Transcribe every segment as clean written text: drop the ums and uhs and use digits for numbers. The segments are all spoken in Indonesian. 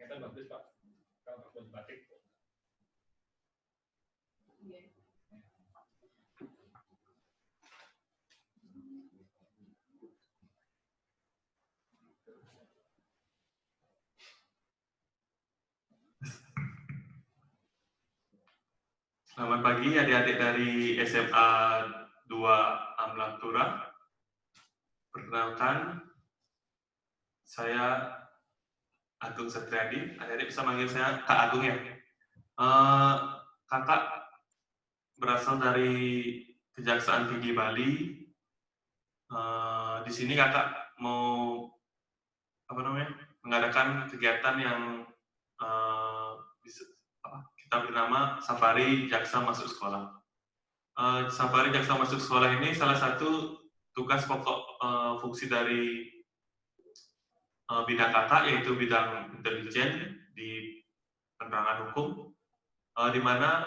Ternyata bagus Pak, kalau buat batik. Selamat pagi adik-adik dari SMA 2 Amlatura. Perkenalkan, saya Agung Setriadi. Adik-adik bisa manggil saya Kak Agung ya. Kakak berasal dari Kejaksaan Tinggi Bali. Di sini kakak mau mengadakan kegiatan yang kita bernama Safari Jaksa Masuk Sekolah. Safari Jaksa Masuk Sekolah ini salah satu tugas pokok fungsi dari bidang kakak, yaitu bidang intelijen di penerangan hukum, di mana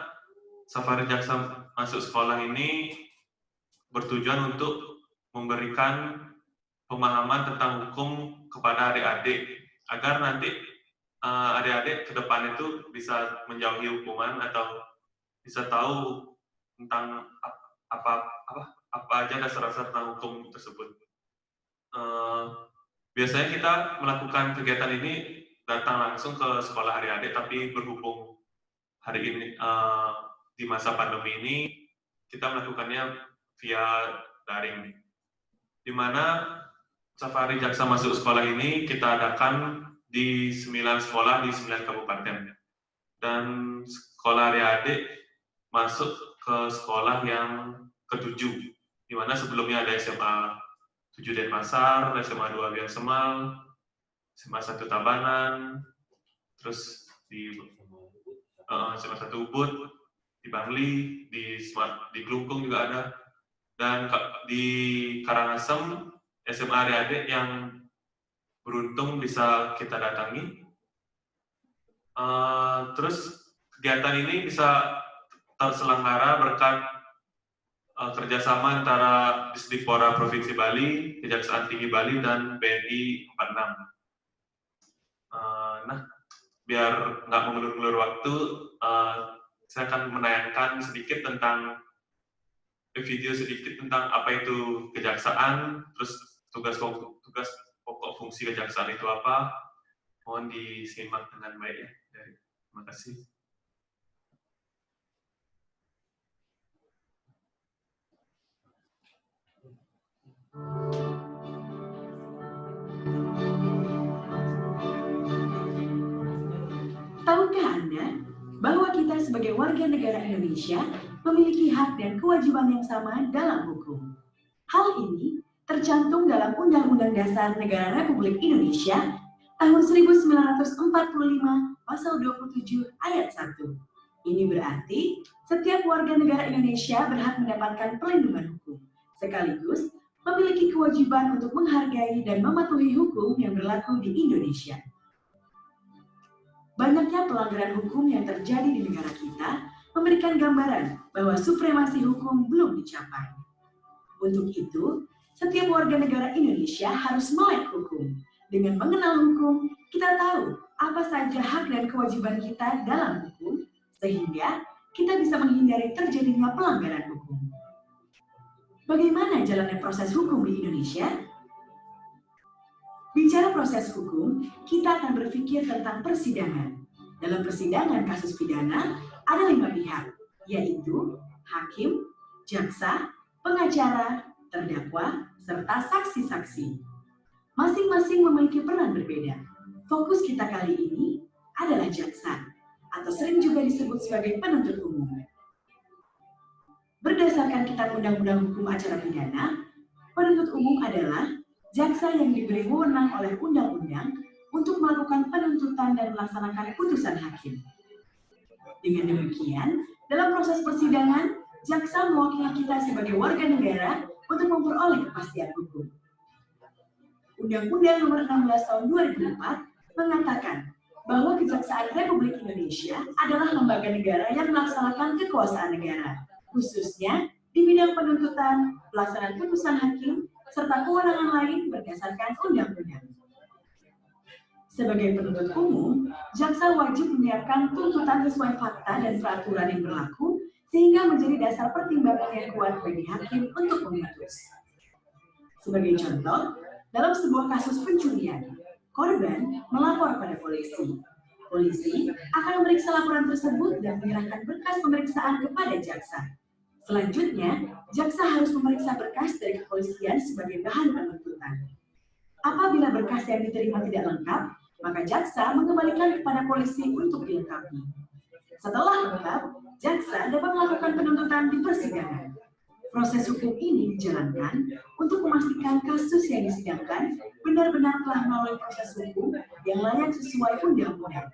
Safari Jaksa Masuk Sekolah ini bertujuan untuk memberikan pemahaman tentang hukum kepada adik-adik, agar nanti adik-adik ke depan itu bisa menjauhi hukuman atau bisa tahu tentang apa aja dasar-dasar tentang hukum tersebut. Biasanya kita melakukan kegiatan ini datang langsung ke sekolah adik-adik, tapi berhubung hari ini di masa pandemi ini kita melakukannya via daring, di mana Safari Jaksa Masuk Sekolah ini kita adakan di 9 sekolah di 9 kabupaten, dan sekolah adik-adik masuk ke sekolah yang ke-7, di mana sebelumnya ada SMA 7 Denpasar, SMA 2 Biang Semal, SMA 1 Tabanan, terus di SMA 1 Ubud, di Bangli, di Kelungkung juga ada, dan di Karangasem SMA adik-adik yang beruntung bisa kita datangi. Terus kegiatan ini bisa terselenggara berkat kerjasama antara Disdikpora Provinsi Bali, Kejaksaan Tinggi Bali, dan BNI 46. Nah, biar nggak mengulur-ulur waktu, saya akan menayangkan sedikit tentang video sedikit tentang apa itu kejaksaan, terus tugas pokok fungsi kejaksaan itu apa. Mohon disimak dengan baik ya. Terima kasih. Tahukah Anda bahwa kita sebagai warga negara Indonesia memiliki hak dan kewajiban yang sama dalam hukum? Hal ini tercantum dalam Undang-Undang Dasar Negara Republik Indonesia tahun 1945 pasal 27 ayat 1. Ini berarti setiap warga negara Indonesia berhak mendapatkan perlindungan hukum, sekaligus memiliki kewajiban untuk menghargai dan mematuhi hukum yang berlaku di Indonesia. Banyaknya pelanggaran hukum yang terjadi di negara kita memberikan gambaran bahwa supremasi hukum belum dicapai. Untuk itu, setiap warga negara Indonesia harus melek hukum. Dengan mengenal hukum, kita tahu apa saja hak dan kewajiban kita dalam hukum, sehingga kita bisa menghindari terjadinya pelanggaran hukum. Bagaimana jalannya proses hukum di Indonesia? Bicara proses hukum, kita akan berpikir tentang persidangan. Dalam persidangan kasus pidana, ada 5 pihak, yaitu hakim, jaksa, pengacara, terdakwa, serta saksi-saksi. Masing-masing memiliki peran berbeda. Fokus kita kali ini adalah jaksa, atau sering juga disebut sebagai penuntut umum. Berdasarkan Kitab Undang-Undang Hukum Acara Pidana, penuntut umum adalah jaksa yang diberi wewenang oleh undang-undang untuk melakukan penuntutan dan melaksanakan putusan hakim. Dengan demikian, dalam proses persidangan, jaksa mewakili kita sebagai warga negara untuk memperoleh kepastian hukum. Undang-Undang Nomor 16 Tahun 2004 mengatakan bahwa Kejaksaan Republik Indonesia adalah lembaga negara yang melaksanakan kekuasaan negara, khususnya di bidang penuntutan, pelaksanaan putusan hakim, serta kewenangan lain berdasarkan undang-undang. Sebagai penuntut umum, jaksa wajib menyiapkan tuntutan sesuai fakta dan peraturan yang berlaku sehingga menjadi dasar pertimbangan yang kuat bagi hakim untuk memutus. Sebagai contoh, dalam sebuah kasus pencurian, korban melapor pada polisi. Polisi akan memeriksa laporan tersebut dan menyerahkan berkas pemeriksaan kepada jaksa. Selanjutnya, jaksa harus memeriksa berkas dari kepolisian sebagai bahan penuntutan. Apabila berkas yang diterima tidak lengkap, maka jaksa mengembalikan kepada polisi untuk dilengkapi. Setelah lengkap, jaksa dapat melakukan penuntutan di persidangan. Proses hukum ini dijalankan untuk memastikan kasus yang disidangkan benar-benar telah melalui proses hukum yang layak sesuai undang-undang.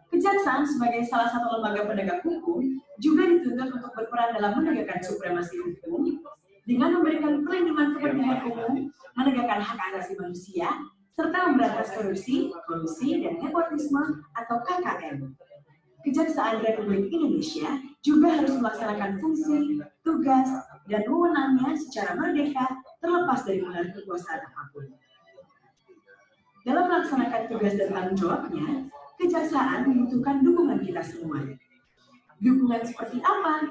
Kejaksaan sebagai salah satu lembaga penegak hukum juga dituntut untuk berperan dalam menegakkan supremasi hukum dengan memberikan perlindungan kepentingan umum, menegakkan hak asasi manusia, serta memberantas korupsi, kolusi, dan nepotisme atau KKN. Kejaksaan Republik Indonesia juga harus melaksanakan fungsi, tugas, dan wewenangnya secara merdeka terlepas dari pengaruh kekuasaan apapun. Dalam melaksanakan tugas dan tanggung jawabnya, kejaksaan membutuhkan dukungan kita semua. Dukungan seperti apa?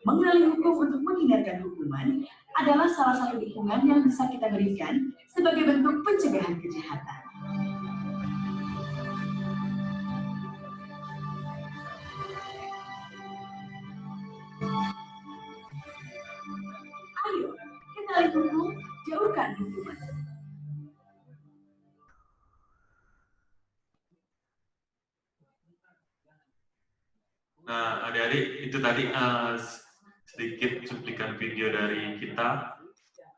Mengenali hukum untuk menghindarkan hukuman adalah salah satu dukungan yang bisa kita berikan sebagai bentuk pencegahan kejahatan. Ayo, kenali hukum, jauhkan hukuman. Nah, adik-adik, itu tadi sedikit cuplikan video dari kita,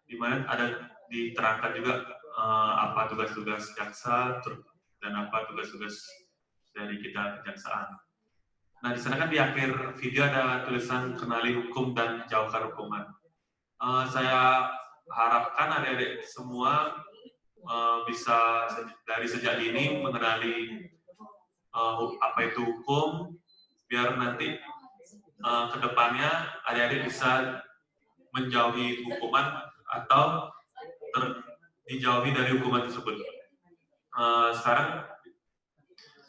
di mana ada diterangkan juga apa tugas-tugas jaksa dan apa tugas-tugas dari kita kejaksaan. Nah, di sana kan di akhir video ada tulisan kenali hukum dan jauhkan hukuman. Saya harapkan adik-adik semua bisa dari sejak dini mengenali apa itu hukum, biar nanti ke depannya adik-adik bisa menjauhi hukuman atau dijauhi dari hukuman tersebut. Sekarang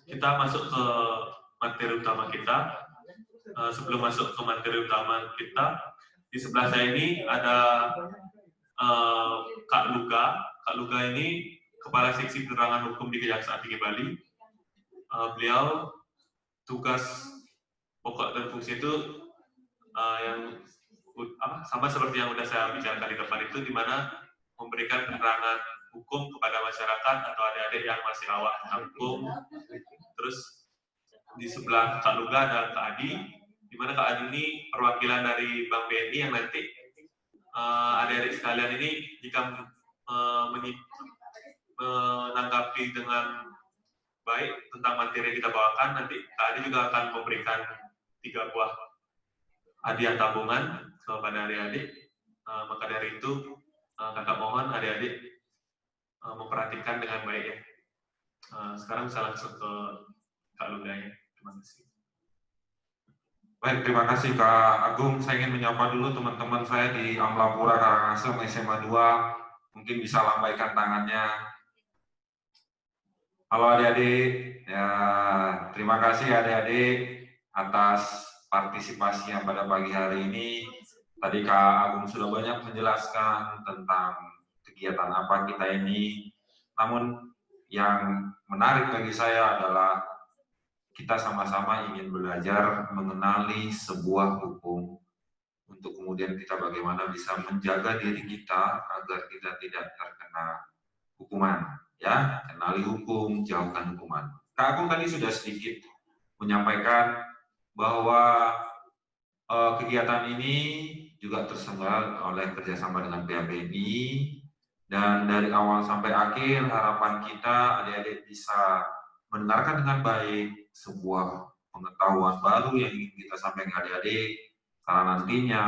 kita masuk ke materi utama kita. Sebelum masuk ke materi utama kita, di sebelah saya ini ada Kak Luga. Kak Luga ini Kepala Seksi Penerangan Hukum di Kejaksaan Tinggi Bali. Beliau tugas pokok dan fungsi itu yang sama seperti yang sudah saya bicarakan di depan itu, di mana memberikan penerangan hukum kepada masyarakat atau adik-adik yang masih awam tentang hukum. Terus di sebelah Kak Luga ada Kak Adi, di mana Kak Adi ini perwakilan dari Bank BNI yang nanti adik-adik sekalian ini jika menanggapi dengan baik tentang materi yang kita bawakan, nanti Kak Adi juga akan memberikan 3 buah hadiah tabungan kepada adik-adik. Maka dari itu kakak mohon adik-adik memperhatikan dengan baik ya. Sekarang bisa langsung ke Kak Luga ya. Terima kasih. Baik, terima kasih Kak Agung. Saya ingin menyapa dulu teman-teman saya di Amlapura Karangasem SMA 2. Mungkin bisa lambaikan tangannya. Halo adik-adik. Ya, terima kasih adik-adik atas partisipasinya pada pagi hari ini. Tadi Kak Agung sudah banyak menjelaskan tentang kegiatan apa kita ini. Namun yang menarik bagi saya adalah kita sama-sama ingin belajar mengenali sebuah hukum untuk kemudian kita bagaimana bisa menjaga diri kita agar kita tidak terkena hukuman. Ya, kenali hukum, jauhkan hukuman. Kak Agung tadi sudah sedikit menyampaikan bahwa kegiatan ini juga terselenggara oleh kerjasama dengan pihak BNI, dan dari awal sampai akhir harapan kita adik-adik bisa mendengarkan dengan baik sebuah pengetahuan baru yang ingin kita sampaikan ke adik-adik, karena nantinya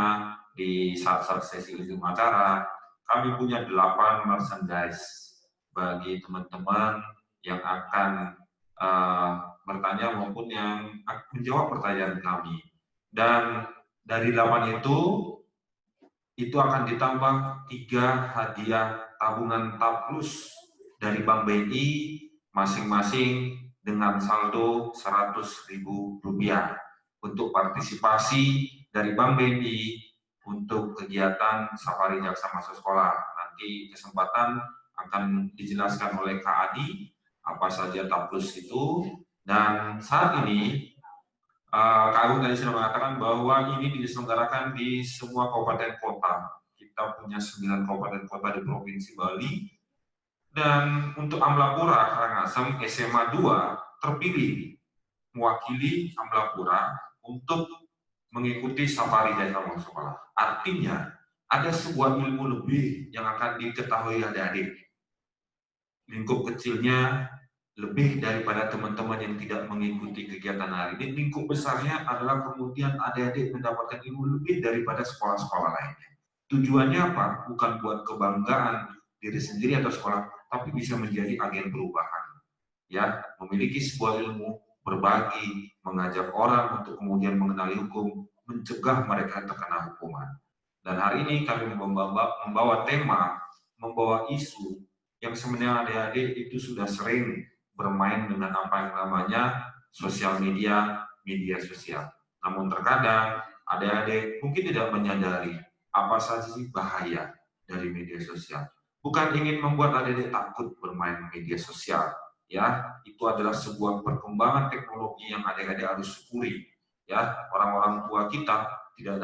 di saat-saat sesi ujung acara kami punya 8 merchandise bagi teman-teman yang akan bertanya maupun yang menjawab pertanyaan kami. Dan dari 8 itu akan ditambah 3 hadiah tabungan TAP Plus dari Bank BNI masing-masing dengan saldo Rp100.000 untuk partisipasi dari Bank BNI untuk kegiatan Safari Jaksa Masuk Sekolah. Nanti kesempatan akan dijelaskan oleh Kak Adi apa saja TAPLUS itu. Dan saat ini Kak Agung tadi sudah mengatakan bahwa ini diselenggarakan di semua kabupaten kota. Kita punya 9 kabupaten kota di Provinsi Bali. Dan untuk Amlapura Karangasem SMA 2 terpilih mewakili Amlapura untuk mengikuti Safari Jaksa Masuk Sekolah. Artinya ada sebuah ilmu lebih yang akan diketahui adik-adik. Lingkup kecilnya lebih daripada teman-teman yang tidak mengikuti kegiatan hari ini. Lingkup besarnya adalah kemudian adik-adik mendapatkan ilmu lebih daripada sekolah-sekolah lainnya. Tujuannya apa? Bukan buat kebanggaan diri sendiri atau sekolah, tapi bisa menjadi agen perubahan. Ya, memiliki sebuah ilmu, berbagi, mengajak orang untuk kemudian mengenali hukum, mencegah mereka terkena hukuman. Dan hari ini kami membawa tema, membawa isu yang sebenarnya adik-adik itu sudah sering bermain dengan apa yang namanya sosial media, media sosial. Namun terkadang adik-adik mungkin tidak menyadari apa saja sih bahaya dari media sosial. Bukan ingin membuat adik-adik takut bermain media sosial, ya, itu adalah sebuah perkembangan teknologi yang adik-adik harus syukuri. Ya, orang-orang tua kita tidak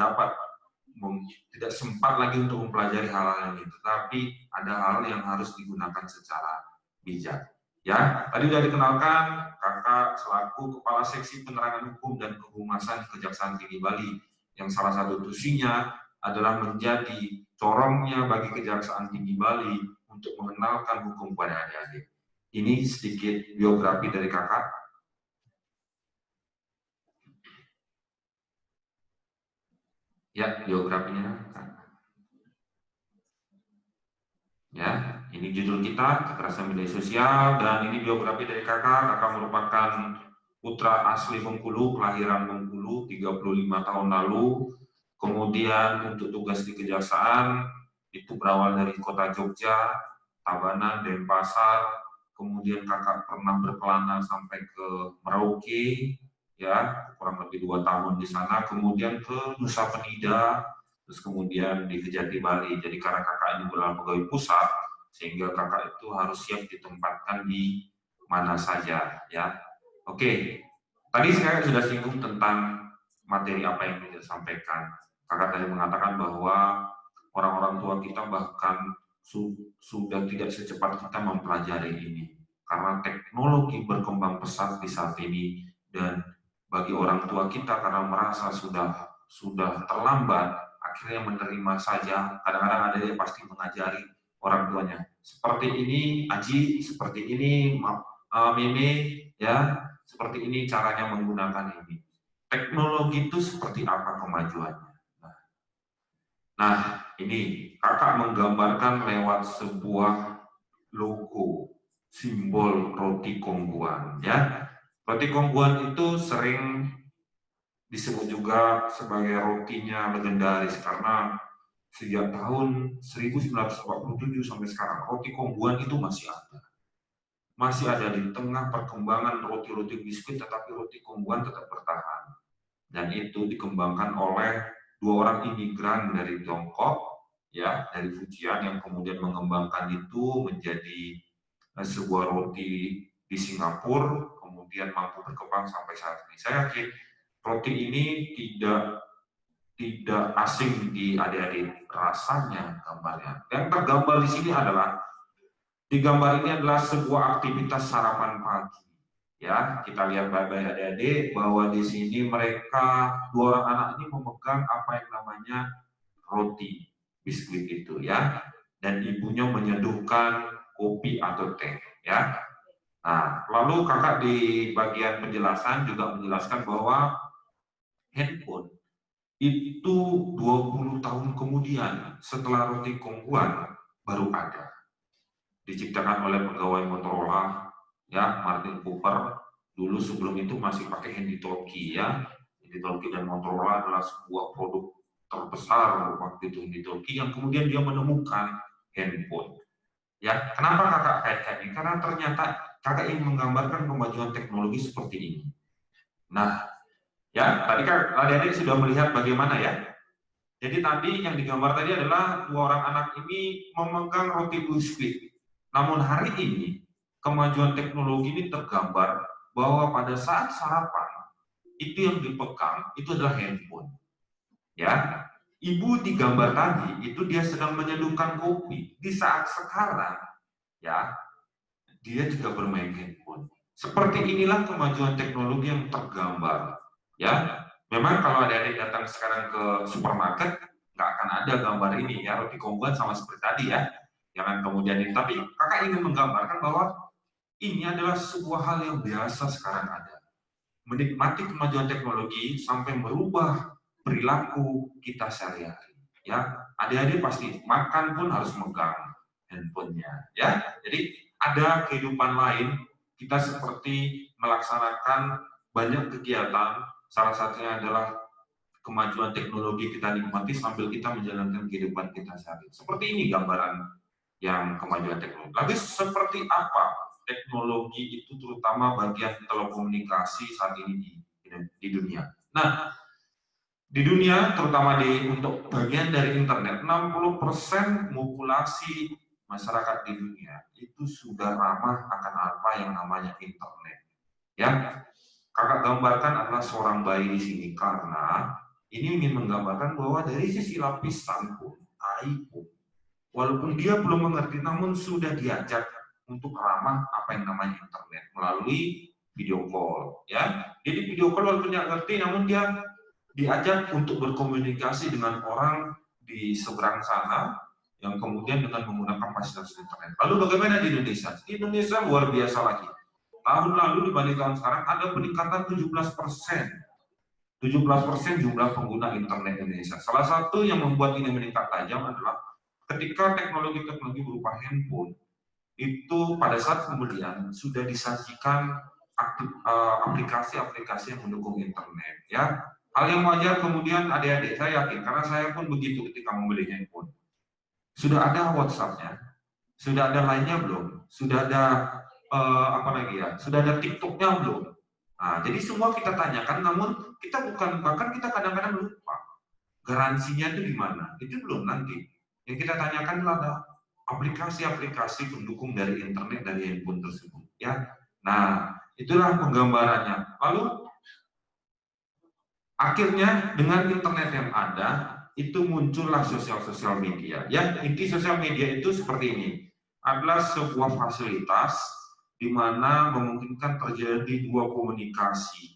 sempat lagi untuk mempelajari hal-hal ini, tetapi ada hal yang harus digunakan secara bijak. Ya, tadi sudah dikenalkan Kakak selaku Kepala Seksi Penerangan Hukum dan Kehumasan Kejaksaan Tinggi Bali, yang salah satu tusinya adalah menjadi corongnya bagi Kejaksaan Tinggi Bali untuk mengenalkan hukum pada adik-adik. Ini sedikit biografi dari Kakak. Ya, biografinya. Ya, ini judul kita, kekerasan media sosial, dan ini biografi dari Kakak. Kakak merupakan putra asli Bengkulu, kelahiran Bengkulu 35 tahun lalu. Kemudian untuk tugas di kejaksaan itu berawal dari kota Jogja, Tabanan, Denpasar. Kemudian Kakak pernah berkelana sampai ke Merauke, ya, kurang lebih 2 tahun di sana. Kemudian ke Nusa Penida, terus kemudian di Kejati Bali. Jadi karena Kakak ini adalah pegawai pusat, sehingga Kakak itu harus siap ditempatkan di mana saja, ya. Oke, tadi saya sudah singgung tentang materi apa yang kita sampaikan. Kakak tadi mengatakan bahwa orang-orang tua kita bahkan sudah tidak secepat kita mempelajari ini, karena teknologi berkembang pesat di saat ini, dan bagi orang tua kita karena merasa sudah terlambat, akhirnya menerima saja. Kadang-kadang ada yang pasti mengajari orang tuanya, seperti ini Aji, seperti ini Mimi, ya, seperti ini caranya menggunakan ini. Teknologi itu seperti apa kemajuannya? Nah, ini Kakak menggambarkan lewat sebuah logo, simbol roti kongguan, ya. Roti kongguan itu sering disebut juga sebagai rotinya legendaris karena sejak tahun 1947 sampai sekarang roti kongguan itu masih ada. Masih ada di tengah perkembangan roti-roti biskuit, tetapi roti kongguan tetap bertahan. Dan itu dikembangkan oleh 2 orang imigran dari Tiongkok, ya, dari Fujian, yang kemudian mengembangkan itu menjadi sebuah roti di Singapura, kemudian mampu berkembang sampai saat ini. Saya yakin roti ini tidak asing di adik-adik, rasanya, gambarnya. Yang tergambar di sini adalah, di gambar ini adalah sebuah aktivitas sarapan pagi. Ya, kita lihat baik-baik adik-adik bahwa di sini mereka 2 orang anak ini memegang apa yang namanya roti biskuit itu, ya, dan ibunya menyeduhkan kopi atau teh, ya. Nah, lalu Kakak di bagian penjelasan juga menjelaskan bahwa handphone itu 20 tahun kemudian setelah roti kongguan baru ada, diciptakan oleh pegawai Motorola, ya, Martin Cooper. Dulu sebelum itu masih pakai handy-talkie, ya. Handy-talkie dan Motorola adalah sebuah produk terbesar waktu itu, handy-talkie, yang kemudian dia menemukan handphone. Ya, kenapa Kakak kaitkan ini? Karena ternyata kakak ingin menggambarkan kemajuan teknologi seperti ini. Nah, ya tadi kan adik-adik sudah melihat bagaimana ya. Jadi tadi yang digambar tadi adalah 2 orang anak ini memegang roti biskuit. Namun hari ini kemajuan teknologi ini tergambar bahwa pada saat sarapan itu yang dipegang itu adalah handphone. Ya, ibu di gambar tadi itu dia sedang menyeduhkan kopi. Di saat sekarang, ya, dia juga bermain handphone. Seperti inilah kemajuan teknologi yang tergambar. Ya, memang kalau adik-adik datang sekarang ke supermarket, nggak akan ada gambar ini ya, roti kombuan sama seperti tadi ya. Jangan kemudian ini. Tapi kakak ingin menggambarkan bahwa ini adalah sebuah hal yang biasa sekarang ada. Menikmati kemajuan teknologi sampai merubah perilaku kita sehari-hari. Ya, adik-adik pasti makan pun harus megang handphonenya. Ya, jadi ada kehidupan lain. Kita seperti melaksanakan banyak kegiatan. Salah satunya adalah kemajuan teknologi kita nikmati sambil kita menjalankan kehidupan kita sehari-hari. Seperti ini gambaran yang kemajuan teknologi. Tapi seperti apa teknologi itu terutama bagian telekomunikasi saat ini di dunia. Nah, di dunia terutama untuk bagian dari internet, 60% populasi masyarakat di dunia itu sudah ramah akan apa yang namanya internet. Ya, kakak gambarkan adalah seorang bayi di sini karena ini ingin menggambarkan bahwa dari sisi lapisan pun, AI pun, walaupun dia belum mengerti, namun sudah diajak untuk ramah apa yang namanya internet melalui video call. Ya, jadi video call walaupun dia ngerti, namun dia diajak untuk berkomunikasi dengan orang di seberang sana yang kemudian dengan menggunakan fasilitas internet. Lalu bagaimana di Indonesia? Di Indonesia luar biasa lagi. Tahun lalu dibanding tahun sekarang ada peningkatan 17%. 17% jumlah pengguna internet Indonesia. Salah satu yang membuat ini meningkat tajam adalah ketika teknologi-teknologi berupa handphone itu pada saat kemudian sudah disajikan aplikasi-aplikasi yang mendukung internet. Ya, hal yang wajar kemudian adik-adik saya yakin karena saya pun begitu ketika membeli handphone. Sudah ada WhatsApp-nya, sudah ada Line-nya belum, sudah ada apa lagi ya, sudah ada TikTok-nya belum. Nah, jadi semua kita tanyakan, namun kita bahkan kita kadang-kadang lupa garansinya itu di mana. Itu belum nanti. Yang kita tanyakan adalah aplikasi-aplikasi pendukung dari internet dari handphone tersebut. Ya, nah itulah penggambarannya. Lalu akhirnya dengan internet yang ada itu muncullah sosial media. Ya, inti sosial media itu seperti ini. Adalah sebuah fasilitas di mana memungkinkan terjadi 2 komunikasi,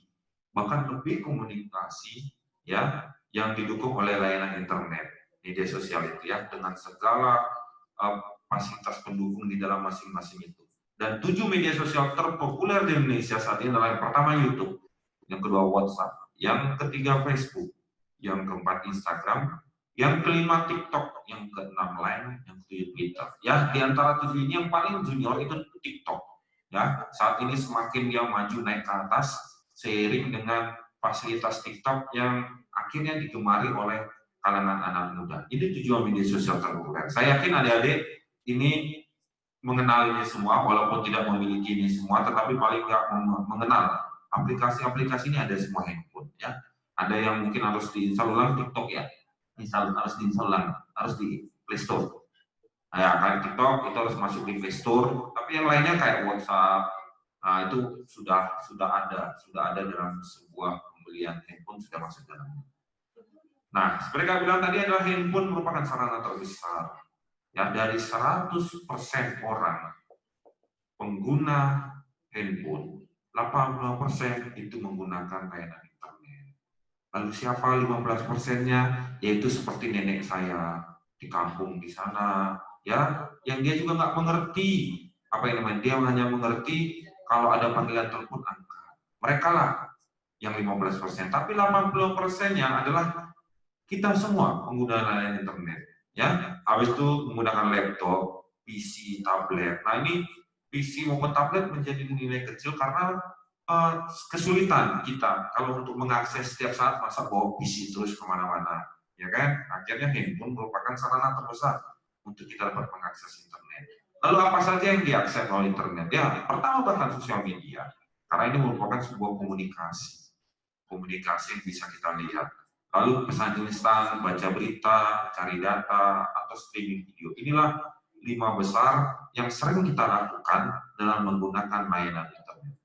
bahkan lebih komunikasi ya yang didukung oleh layanan internet, media sosial itu ya dengan segala fasilitas pendukung di dalam masing-masing itu. Dan 7 media sosial terpopuler di Indonesia saat ini adalah yang pertama YouTube, yang kedua WhatsApp, yang ketiga Facebook, yang keempat Instagram, yang kelima TikTok, yang keenam Line, yang ketujuh Twitter. Ya, di antara 7 ini yang paling junior itu TikTok. Ya, saat ini semakin dia maju naik ke atas seiring dengan fasilitas TikTok yang akhirnya digemari oleh kalangan anak muda. Ini tujuan media sosial terpopuler. Saya yakin adik-adik ini mengenal ini semua, walaupun tidak memiliki ini semua, tetapi paling nggak mengenal aplikasi-aplikasi ini ada semua handphone. Ya, ada yang mungkin harus diinstal ulang TikTok ya, harus diinstal ulang, harus di Play Store. Nah, ya, kayak TikTok itu harus masuk di Play Store, tapi yang lainnya kayak WhatsApp, nah itu sudah ada dalam sebuah pembelian handphone sudah masuk dalamnya. Nah, seperti kami bilang tadi adalah handphone merupakan sarana terbesar. Ya, dari 100% orang pengguna handphone, 80% itu menggunakan layanan internet. Lalu siapa 15%-nya? Yaitu seperti nenek saya di kampung di sana, ya, yang dia juga nggak mengerti apa yang namanya, dia hanya mengerti kalau ada panggilan telepon angkat. Mereka lah yang 15%, tapi 80%-nya adalah kita semua pengguna layanan internet, ya. Habis itu menggunakan laptop, PC, tablet. Nah, ini PC maupun tablet menjadi nilai kecil karena kesulitan kita kalau untuk mengakses setiap saat, masa bawa PC terus kemana-mana, ya kan? Akhirnya handphone merupakan sarana terbesar untuk kita dapat mengakses internet. Lalu apa saja yang diakses oleh internet? Ya, pertama bahkan sosial media, karena ini merupakan sebuah komunikasi yang bisa kita lihat. Lalu pesan instan, baca berita, cari data, atau streaming video. Inilah 5 besar yang sering kita lakukan dalam menggunakan layanan internet.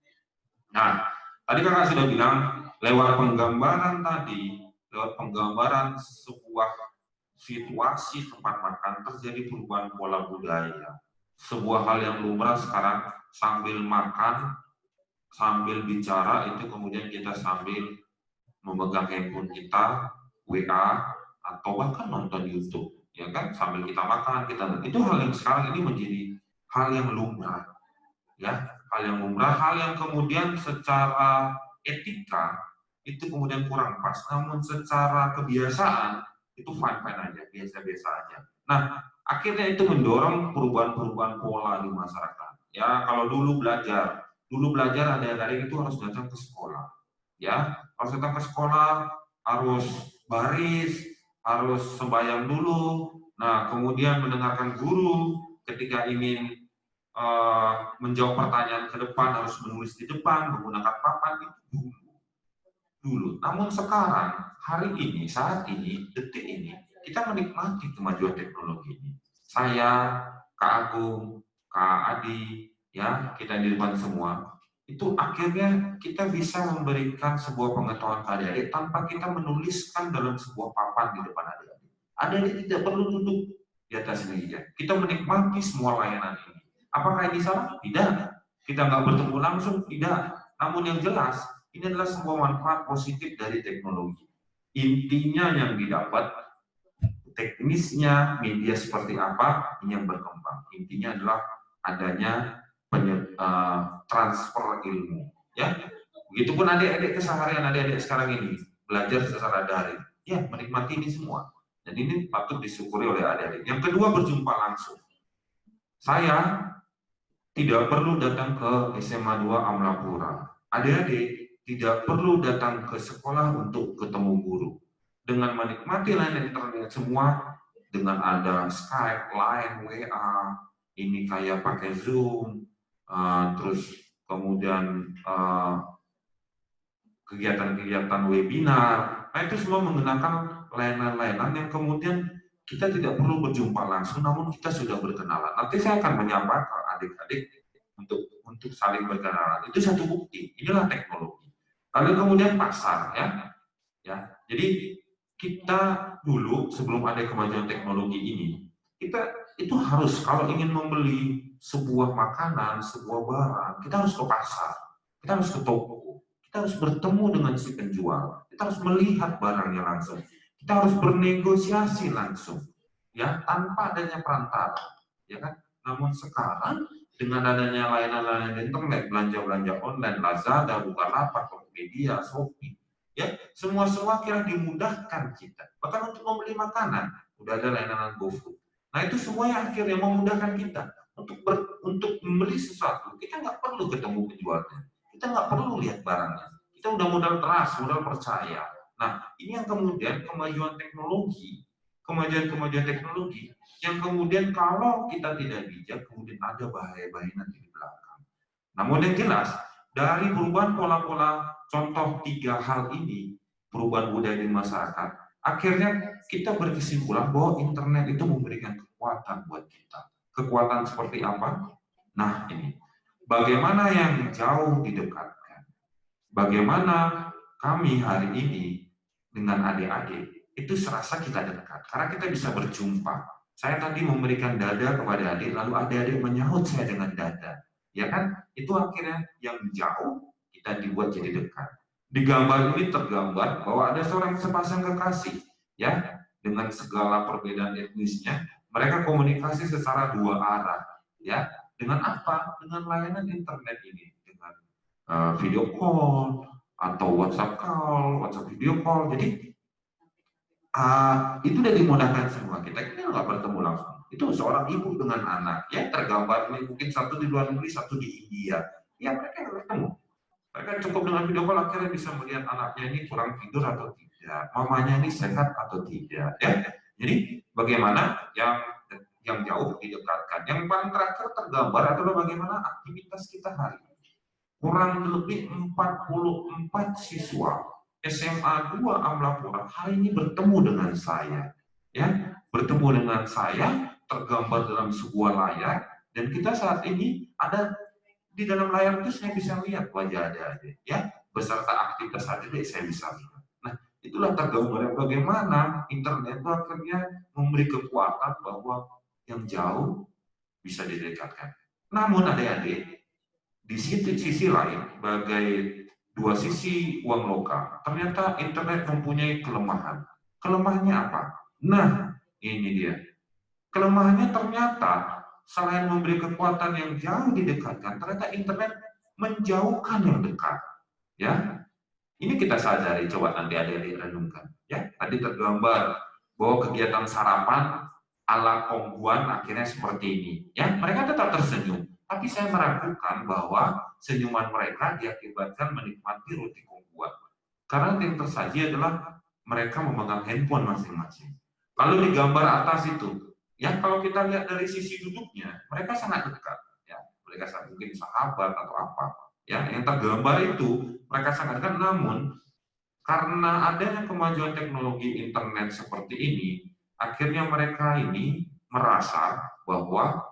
Nah, tadi kakak sudah bilang, lewat penggambaran sebuah situasi tempat makan terjadi perubahan pola budaya. Sebuah hal yang lumrah sekarang sambil makan, sambil bicara, itu kemudian kita sambil memegang handphone kita, WA, atau bahkan nonton YouTube, ya kan, sambil kita makan, itu hal yang sekarang ini menjadi hal yang lumrah, ya, hal yang kemudian secara etika itu kemudian kurang pas, namun secara kebiasaan itu fine-fine aja, biasa-biasa aja. Nah, akhirnya itu mendorong perubahan-perubahan pola di masyarakat. Ya, kalau dulu belajar adik-adik itu harus datang ke sekolah, ya, harus datang ke sekolah, harus baris, harus sembahyang dulu. Nah, kemudian mendengarkan guru ketika ingin menjawab pertanyaan ke depan harus menulis di depan menggunakan papan, itu dulu. Namun sekarang, hari ini, saat ini, detik ini, kita menikmati kemajuan teknologi ini. Saya, Kak Agung, Kak Adi, ya, kita di depan semua, itu akhirnya kita bisa memberikan sebuah pengetahuan ke adik-adik tanpa kita menuliskan dalam sebuah papan di depan adik-adik. Adik-adik tidak perlu duduk di atas meja. Kita menikmati semua layanan ini. Apakah ini salah? Tidak. Kita nggak bertemu langsung? Tidak. Namun yang jelas, ini adalah sebuah manfaat positif dari teknologi. Intinya yang didapat, teknisnya, media seperti apa, ini yang berkembang. Intinya adalah adanya transfer ilmu, ya. Begitupun adik-adik keseharian adik-adik sekarang ini belajar secara daring, ya, menikmati ini semua. Dan ini patut disyukuri oleh adik-adik. Yang kedua, berjumpa langsung. Saya tidak perlu datang ke SMA 2 Amlapura. Adik-adik tidak perlu datang ke sekolah untuk ketemu guru. Dengan menikmati layanan internet semua, dengan ada Skype, Line, WA, ini kayak pakai Zoom, terus kemudian kegiatan-kegiatan webinar, nah itu semua menggunakan layanan-layanan yang kemudian kita tidak perlu berjumpa langsung, namun kita sudah berkenalan. Nanti saya akan menyapa ke adik-adik untuk saling berkenalan. Itu satu bukti. Inilah teknologi. Lalu kemudian pasar, ya. Jadi kita dulu sebelum ada kemajuan teknologi ini, kita itu harus kalau ingin membeli sebuah makanan, sebuah barang, kita harus ke pasar, kita harus ke toko, kita harus bertemu dengan si penjual, kita harus melihat barangnya langsung. Kita harus bernegosiasi langsung, ya, tanpa adanya perantara, ya kan? Namun sekarang dengan adanya layanan-layanan internet, belanja-belanja online, Lazada, Bukalapak, Tokopedia, Shopee, ya, semua kira dimudahkan kita. Bahkan untuk membeli makanan, udah ada layanan GoFood. Nah itu semuanya akhirnya memudahkan kita untuk membeli sesuatu. Kita nggak perlu ketemu penjualnya, kita nggak perlu lihat barangnya. Kita udah modal trust, modal percaya. Nah, ini yang kemudian kemajuan teknologi yang kemudian kalau kita tidak bijak, kemudian ada bahaya-bahaya nanti di belakang. Namun yang jelas, dari perubahan pola-pola contoh 3 hal ini, perubahan budaya di masyarakat, akhirnya kita berkesimpulan bahwa internet itu memberikan kekuatan buat kita. Kekuatan seperti apa? Nah, ini. Bagaimana yang jauh didekatkan? Bagaimana kami hari ini dengan adik-adik itu serasa kita dekat karena kita bisa berjumpa. Saya tadi memberikan dada kepada adik, lalu adik-adik menyahut saya dengan dada, ya kan? Itu akhirnya yang jauh kita dibuat jadi dekat. Di gambar ini tergambar bahwa ada seorang sepasang kekasih, ya, dengan segala perbedaan etnisnya, mereka komunikasi secara 2 arah, ya. Dengan apa? Dengan layanan internet ini, dengan video call atau WhatsApp video call. Jadi itu udah dimudahkan semua. Kita nggak bertemu langsung. Itu seorang ibu dengan anak, ya, tergambar ini mungkin satu di luar negeri, satu di India. Ya mereka nggak bertemu. Mereka cukup dengan video call akhirnya bisa melihat anaknya ini kurang tidur atau tidak, mamanya ini sehat atau tidak. Ya. Jadi bagaimana yang yang jauh didekatkan. Yang paling terakhir tergambar adalah bagaimana aktivitas kita hari ini. Kurang lebih 44 siswa SMA 2 Amlapura hari ini bertemu dengan saya, ya, bertemu dengan saya, tergambar dalam sebuah layar, dan kita saat ini ada di dalam layar itu saya bisa lihat wajah adik-adik, ya, beserta aktivitas adik-adik saya bisa lihat. Nah, itulah tergambar bagaimana internet itu akhirnya memberi kekuatan bahwa yang jauh bisa didekatkan. Namun adik-adik, di sisi lain, sebagai dua sisi uang lokal, ternyata internet mempunyai kelemahan. Kelemahannya apa? Nah, ini dia. Kelemahannya ternyata selain memberi kekuatan yang jauh didekatkan, ternyata internet menjauhkan yang dekat. Ya, ini kita sadari, coba nanti adik-adik renungkan. Ya, tadi tergambar bahwa kegiatan sarapan ala Kongguan akhirnya seperti ini. Ya, mereka tetap tersenyum. Tapi saya meragukan bahwa senyuman mereka diakibatkan menikmati roti Kongguan. Karena yang tersaji adalah mereka memegang handphone masing-masing. Lalu di gambar atas itu, ya kalau kita lihat dari sisi duduknya, mereka sangat dekat. Ya, mereka sangat mungkin sahabat atau apa. Ya, yang tergambar itu mereka sangat dekat. Namun karena adanya kemajuan teknologi internet seperti ini, akhirnya mereka ini merasa bahwa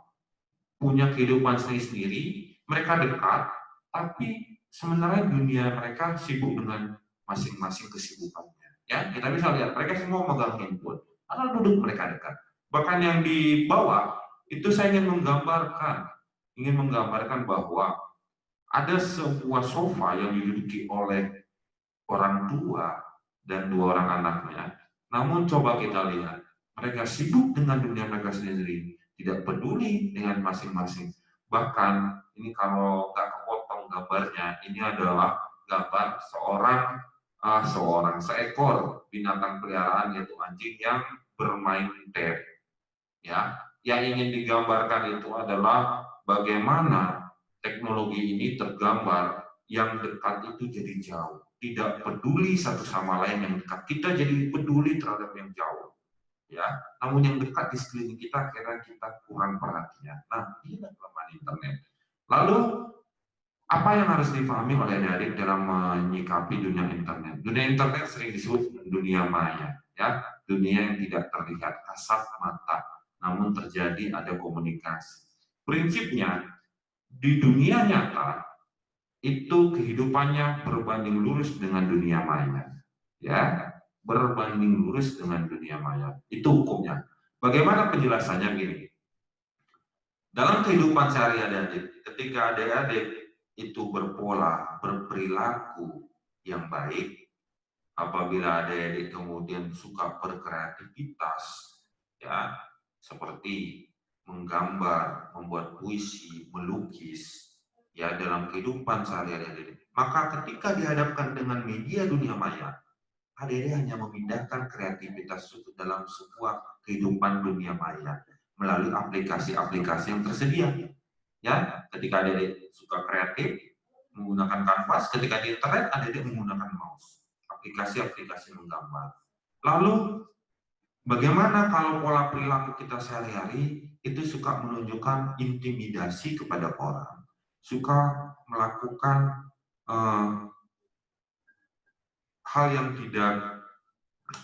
punya kehidupan sendiri, mereka dekat, tapi sebenarnya dunia mereka sibuk dengan masing-masing kesibukannya. Ya, kita bisa lihat mereka semua megang handphone, karena duduk mereka dekat. Bahkan yang di bawah itu saya ingin menggambarkan bahwa ada sebuah sofa yang diduduki oleh orang tua dan dua orang anaknya. Namun coba kita lihat, mereka sibuk dengan dunia mereka sendiri, tidak peduli dengan masing-masing. Bahkan ini kalau nggak kepotong gambarnya, ini adalah gambar seekor binatang peliharaan yaitu anjing yang bermain tab. Ya, yang ingin digambarkan itu adalah bagaimana teknologi ini tergambar yang dekat itu jadi jauh, tidak peduli satu sama lain. Yang dekat kita jadi peduli terhadap yang jauh. Ya, namun yang dekat di sekeliling kita akhirnya kita kurang perhatian. Nah, ini adalah kelemahan internet. Lalu apa yang harus dipahami oleh adik-adik dalam menyikapi dunia internet? Dunia internet sering disebut dunia maya, ya, dunia yang tidak terlihat kasat mata, namun terjadi ada komunikasi. Prinsipnya di dunia nyata itu kehidupannya berbanding lurus dengan dunia maya, ya. Berbanding lurus dengan dunia maya. Itu hukumnya. Bagaimana penjelasannya gini? Dalam kehidupan sehari-hari, ketika adik-adik itu berpola, berperilaku yang baik, apabila adik-adik kemudian suka berkreativitas, ya, seperti menggambar, membuat puisi, melukis, ya, dalam kehidupan sehari-hari, maka ketika dihadapkan dengan media dunia maya, adik-adik hanya memindahkan kreativitas itu dalam sebuah kehidupan dunia maya melalui aplikasi-aplikasi yang tersedia. Ya, ketika adik-adik suka kreatif menggunakan kanvas, ketika di internet adik-adik menggunakan mouse, aplikasi-aplikasi menggambar. Lalu bagaimana kalau pola perilaku kita sehari-hari itu suka menunjukkan intimidasi kepada orang, suka melakukan hal yang tidak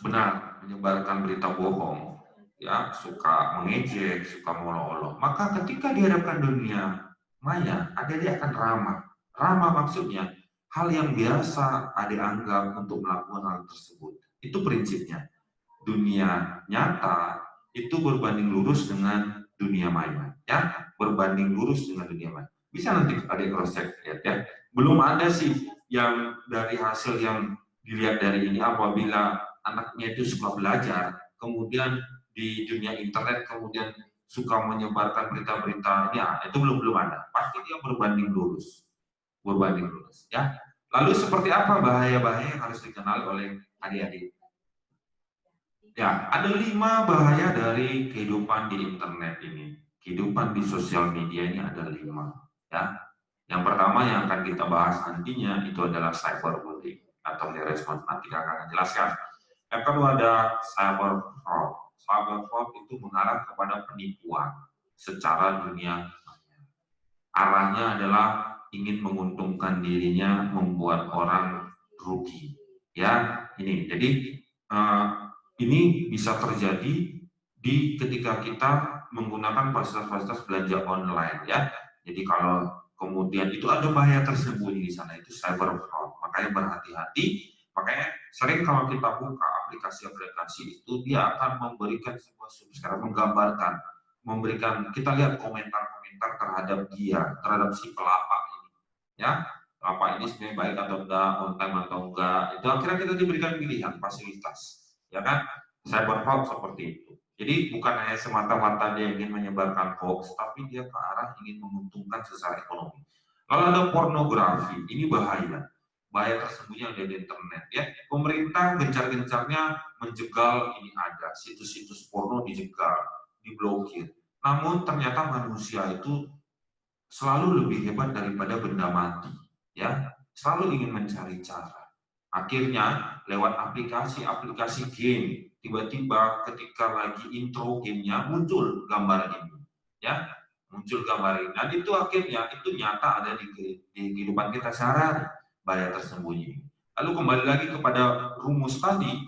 benar, menyebarkan berita bohong, ya, suka mengejek, suka mengolok-olok. Maka ketika dihadapkan dunia maya, adik-adik akan ramah. Ramah maksudnya hal yang biasa adik anggap untuk melakukan hal tersebut. Itu prinsipnya. Dunia nyata itu berbanding lurus dengan dunia maya, ya, berbanding lurus dengan dunia maya. Bisa nanti adik cross check lihat, ya. Belum ada sih yang dari hasil yang dilihat dari ini apabila anaknya itu suka belajar, kemudian di dunia internet kemudian suka menyebarkan berita-berita, ya itu belum ada. Pasti dia berbanding lurus, ya. Lalu seperti apa bahaya-bahaya yang harus dikenal oleh adik-adik? Ya, ada 5 bahaya dari kehidupan di internet ini. Kehidupan di sosial media ini ada 5, ya. Yang pertama yang akan kita bahas nantinya itu adalah cyberbullying atau harassment. Nanti kakak akan jelaskan. Yang kedua ada cyber fraud. cyber fraud itu mengarah kepada penipuan secara dunia maya. Arahnya adalah ingin menguntungkan dirinya, membuat orang rugi. Ya, ini. Jadi ini bisa terjadi ketika kita menggunakan fasilitas-fasilitas belanja online, ya. Jadi kalau kemudian itu ada bahaya tersembunyi di sana, itu cyber fraud. Makanya berhati-hati. Makanya sering kalau kita buka aplikasi-aplikasi itu, dia akan memberikan sebuah subscribe, menggambarkan, memberikan, kita lihat komentar-komentar terhadap dia, terhadap si pelapor ini, ya. Pelapor ini sebenarnya baik atau enggak, on time atau enggak. Itu akhirnya kita diberikan pilihan fasilitas, ya kan? Cyber fraud seperti itu. Jadi bukan hanya semata-mata dia ingin menyebarkan hoax, tapi dia ke arah ingin menguntungkan secara ekonomi. Lalu ada pornografi, ini bahaya tersembunyi yang ada di internet. Ya, pemerintah gencar-gencarnya menjegal ini ada situs-situs porno dijegal, diblokir. Namun ternyata manusia itu selalu lebih hebat daripada benda mati. Ya, selalu ingin mencari cara. Akhirnya lewat aplikasi game, tiba-tiba ketika lagi intro gamenya muncul gambar ini, ya, muncul gambar ini. Dan itu akhirnya itu nyata ada di kehidupan kita sehari-hari, bahaya tersembunyi. Lalu kembali lagi kepada rumus tadi,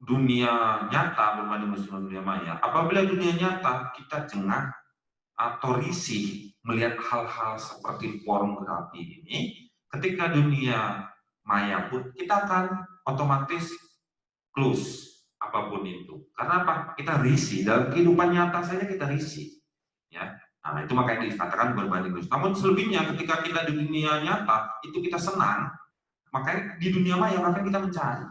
dunia nyata berbanding dunia maya. Apabila dunia nyata kita jengah atau risih melihat hal-hal seperti pornografi ini, ketika dunia maya pun kita akan otomatis close apapun itu. Karena apa? Kita risih, dalam kehidupan nyata saja kita risih, ya. Nah, itu makanya dikatakan berbanding lurus. Namun selebihnya ketika kita di dunia nyata itu kita senang, makanya di dunia maya makanya kita mencari.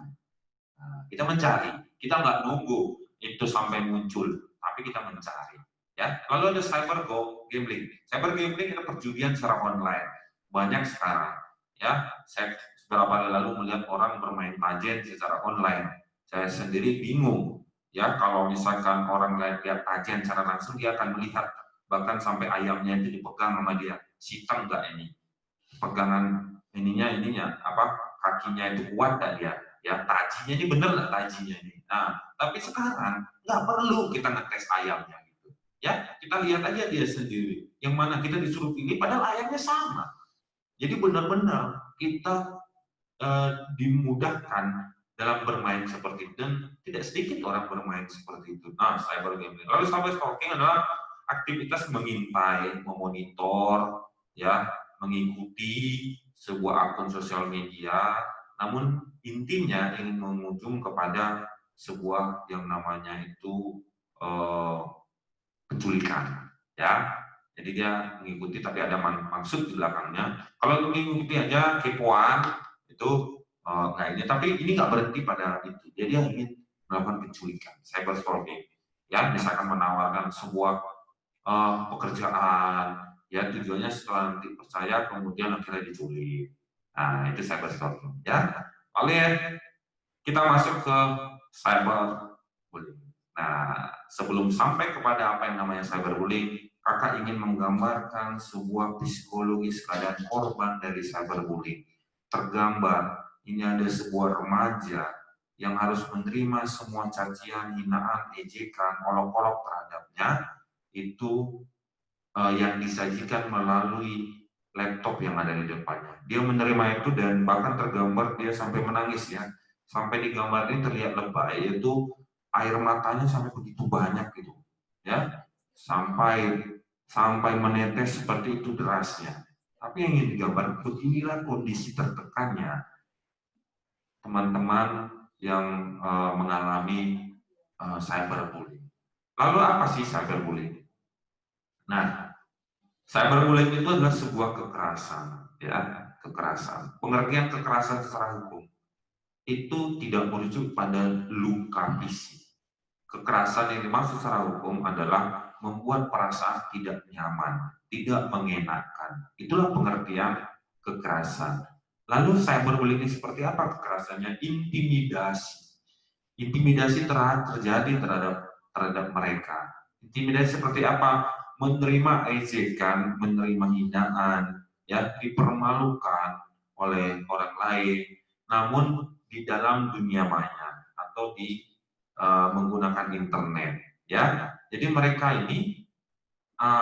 Nah, kita mencari, kita nggak nunggu itu sampai muncul, tapi kita mencari. Ya, lalu ada cyber gambling. Cyber gambling itu perjudian secara online. Banyak sekarang. Ya, saya beberapa hari lalu melihat orang bermain tajen secara online. Saya sendiri bingung. Ya, kalau misalkan orang lihat tajen secara langsung, dia akan melihat bahkan sampai ayamnya itu dipegang sama dia. Sitang nggak ini? Pegangan ininya apa? Kakinya itu kuat nggak dia? Ya, tajinya ini bener nggak tajinya ini? Nah, tapi sekarang nggak perlu kita ngetes ayamnya. Ya, kita lihat aja dia sendiri. Yang mana kita disuruh pilih, padahal ayamnya sama. Jadi benar-benar kita dimudahkan dalam bermain seperti itu, dan tidak sedikit orang bermain seperti itu. Nah, cyber gambling. Lalu cyber stalking adalah aktivitas mengintai, memonitor, ya, mengikuti sebuah akun sosial media. Namun intinya ingin mengujung kepada sebuah yang namanya itu penculikan, ya. Jadi dia mengikuti tapi ada maksud di belakangnya. Kalau mengikuti aja kepoan itu nggak ini, tapi ini nggak berhenti pada itu. Jadi dia ingin melakukan penculikan, cyber stalking, ya, misalkan menawarkan sebuah pekerjaan, ya, tujuannya setelah nanti percaya kemudian akhirnya diculik. Nah, itu cyber stalking, ya. Lalu kita masuk ke cyber bullying. Nah, sebelum sampai kepada apa yang namanya cyberbullying, kakak ingin menggambarkan sebuah psikologis keadaan korban dari cyberbullying. Tergambar, ini ada sebuah remaja yang harus menerima semua cacian, hinaan, ejekan, olok-olok terhadapnya, itu yang disajikan melalui laptop yang ada di depannya. Dia menerima itu dan bahkan tergambar dia sampai menangis, ya. Sampai di gambar ini terlihat lebay, yaitu air matanya sampai begitu banyak gitu, ya, sampai menetes seperti itu derasnya. Tapi yang ingin digambar, beginilah kondisi tertekannya teman-teman yang mengalami cyberbullying. Lalu apa sih cyberbullying? Nah, cyberbullying itu adalah sebuah kekerasan, ya, kekerasan. Pengertian kekerasan secara hukum itu tidak merujuk pada luka fisik. Kekerasan yang dimaksud secara hukum adalah membuat perasaan tidak nyaman, tidak mengenakan. Itulah pengertian kekerasan. Lalu cyberbullying ini seperti apa kekerasannya? Intimidasi. Intimidasi terjadi terhadap mereka. Intimidasi seperti apa? Menerima ejekan, menerima hinaan, ya, dipermalukan oleh orang lain, namun di dalam dunia maya atau di menggunakan internet, ya. Jadi mereka ini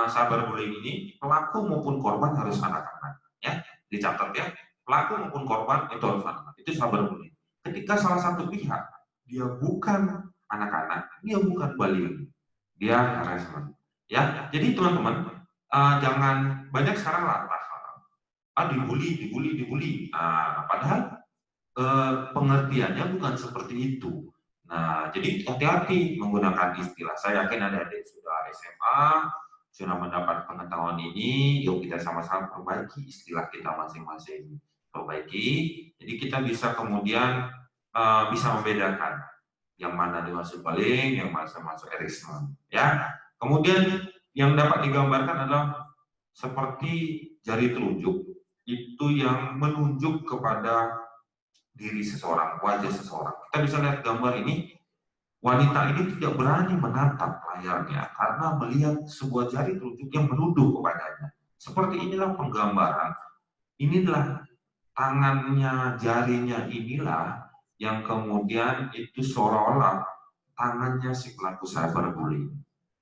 cyberbullying ini pelaku maupun korban harus anak-anak, ya. Dicatat ya, pelaku maupun korban itu harus anak-anak. Itu cyberbullying. Ketika salah satu pihak dia bukan anak-anak, dia bukan balita, dia harassment, ya. Jadi teman-teman jangan banyak sekarang latah, dibully. Padahal pengertiannya bukan seperti itu. Nah, jadi hati-hati menggunakan istilah. Saya yakin adik-adik sudah SMA, sudah mendapat pengetahuan ini. Yuk kita sama-sama perbaiki istilah kita masing-masing. Perbaiki, jadi kita bisa kemudian bisa membedakan yang mana dimaksud bullying, yang mana masuk harassment. Ya. Kemudian yang dapat digambarkan adalah seperti jari telunjuk. Itu yang menunjuk kepada diri seseorang, wajah seseorang. Kita bisa lihat gambar ini, wanita ini tidak berani menatap layarnya karena melihat sebuah jari telunjuk yang menunduk kepadanya. Seperti inilah penggambaran. Inilah tangannya, jarinya inilah yang kemudian itu seolah-olah tangannya si pelaku cyberbullying.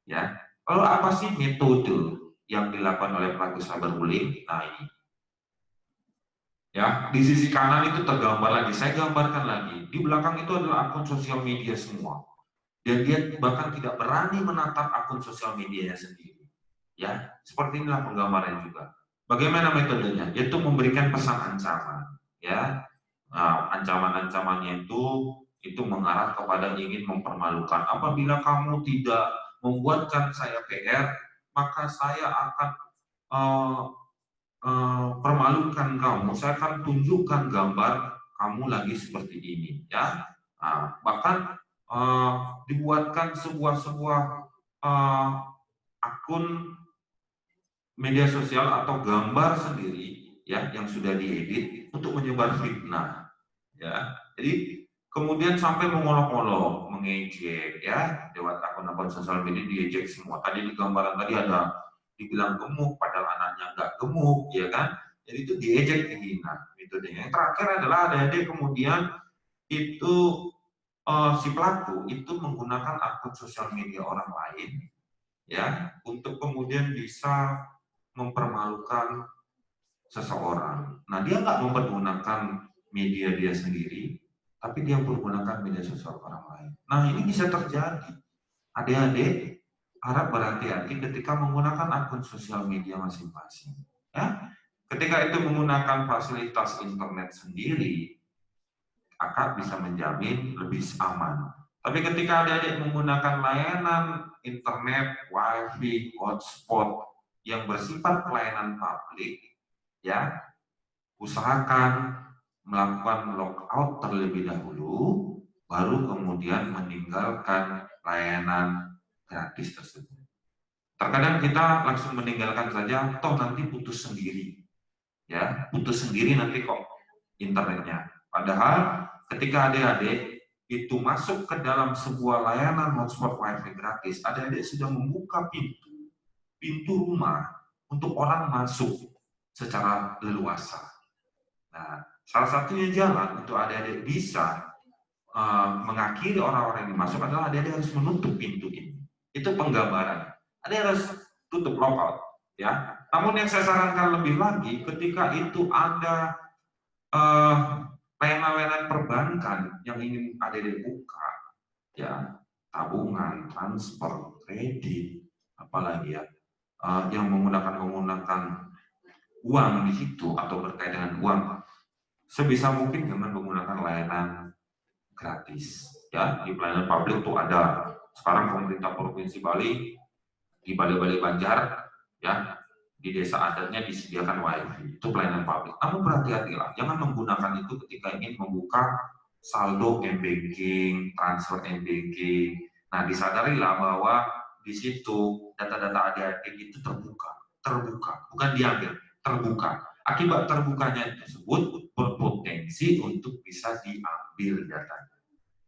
Ya, lalu apa sih metode yang dilakukan oleh pelaku cyberbullying? Nah ini. Ya, di sisi kanan itu tergambar lagi, saya gambarkan lagi. Di belakang itu adalah akun sosial media semua. Dan dia bahkan tidak berani menatap akun sosial medianya sendiri. Ya, seperti inilah penggambaran juga. Bagaimana metodenya? Yaitu memberikan pesan ancaman. Ya, nah, ancaman-ancamannya itu mengarah kepada ingin mempermalukan. Apabila kamu tidak membuatkan saya PR, maka saya akan permalukan kamu, saya akan tunjukkan gambar kamu lagi seperti ini, ya. Nah, bahkan dibuatkan sebuah akun media sosial atau gambar sendiri, ya, yang sudah diedit untuk menyebar fitnah, ya. Jadi kemudian sampai mengolok-olok, mengejek, ya, lewat akun-akun sosial media diejek semua. Tadi di gambaran tadi ada dibilang gemuk, padahal anaknya nggak gemuk, ya kan? Jadi itu diejek, dihina. Metodenya. Yang terakhir adalah adik-adik kemudian itu si pelaku itu menggunakan akun sosial media orang lain, ya, untuk kemudian bisa mempermalukan seseorang. Nah, dia nggak mempergunakan media dia sendiri, tapi dia menggunakan media sosial orang lain. Nah, ini bisa terjadi. Adik-adik harap berhati-hati ketika menggunakan akun sosial media masing-masing. Ya, ketika itu menggunakan fasilitas internet sendiri, kakak bisa menjamin lebih aman. Tapi ketika adik-adik menggunakan layanan internet, wifi, hotspot yang bersifat pelayanan publik, ya, usahakan melakukan logout terlebih dahulu, baru kemudian meninggalkan layanan gratis tersebut. Terkadang kita langsung meninggalkan saja, toh nanti putus sendiri, ya, putus sendiri nanti kok internetnya. Padahal ketika adik-adik itu masuk ke dalam sebuah layanan hotspot wifi gratis, adik-adik sudah membuka pintu rumah untuk orang masuk secara leluasa. Nah, salah satunya jalan untuk adik-adik bisa mengakhiri orang-orang yang masuk adalah adik-adik harus menutup pintu ini. Itu penggambaran. Ada harus tutup logout, ya. Namun yang saya sarankan lebih lagi, ketika itu ada layanan-layanan perbankan yang ingin adik-adik buka, ya, tabungan, transfer, kredit, apalagi ya, yang menggunakan uang di situ atau berkaitan dengan uang, sebisa mungkin jangan menggunakan layanan gratis. Ya, di pelayanan publik itu ada. Sekarang pemerintah Provinsi Bali, di Bali Banjar, ya, di desa adatnya disediakan wifi, itu pelayanan publik. Namun berhati-hatilah, jangan menggunakan itu ketika ingin membuka saldo m-banking, transfer m-banking. Nah, disadarilah bahwa di situ data-data adik-adik itu terbuka, bukan diambil, terbuka. Akibat terbukanya tersebut berpotensi untuk bisa diambil datanya.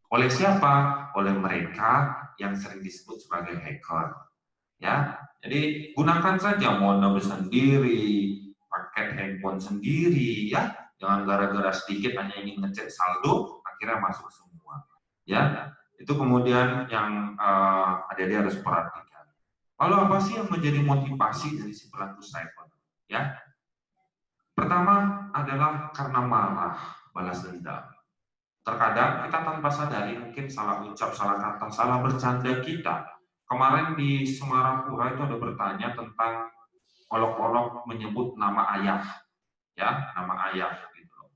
Oleh siapa? Oleh mereka yang sering disebut sebagai hacker. Ya, jadi gunakan saja modem sendiri, paket handphone sendiri, ya. Jangan gara-gara sedikit hanya ingin ngecek saldo, akhirnya masuk semua. Ya, Itu kemudian yang adik-adik harus perhatikan. Lalu apa sih yang menjadi motivasi dari si pelaku cyber? Ya, pertama adalah karena marah, balas dendam. Terkadang kita tanpa sadari mungkin salah ucap, salah kata, salah bercanda kita. Kemarin di Semarapura itu ada bertanya tentang olok-olok menyebut nama ayah, ya, nama ayah gitu.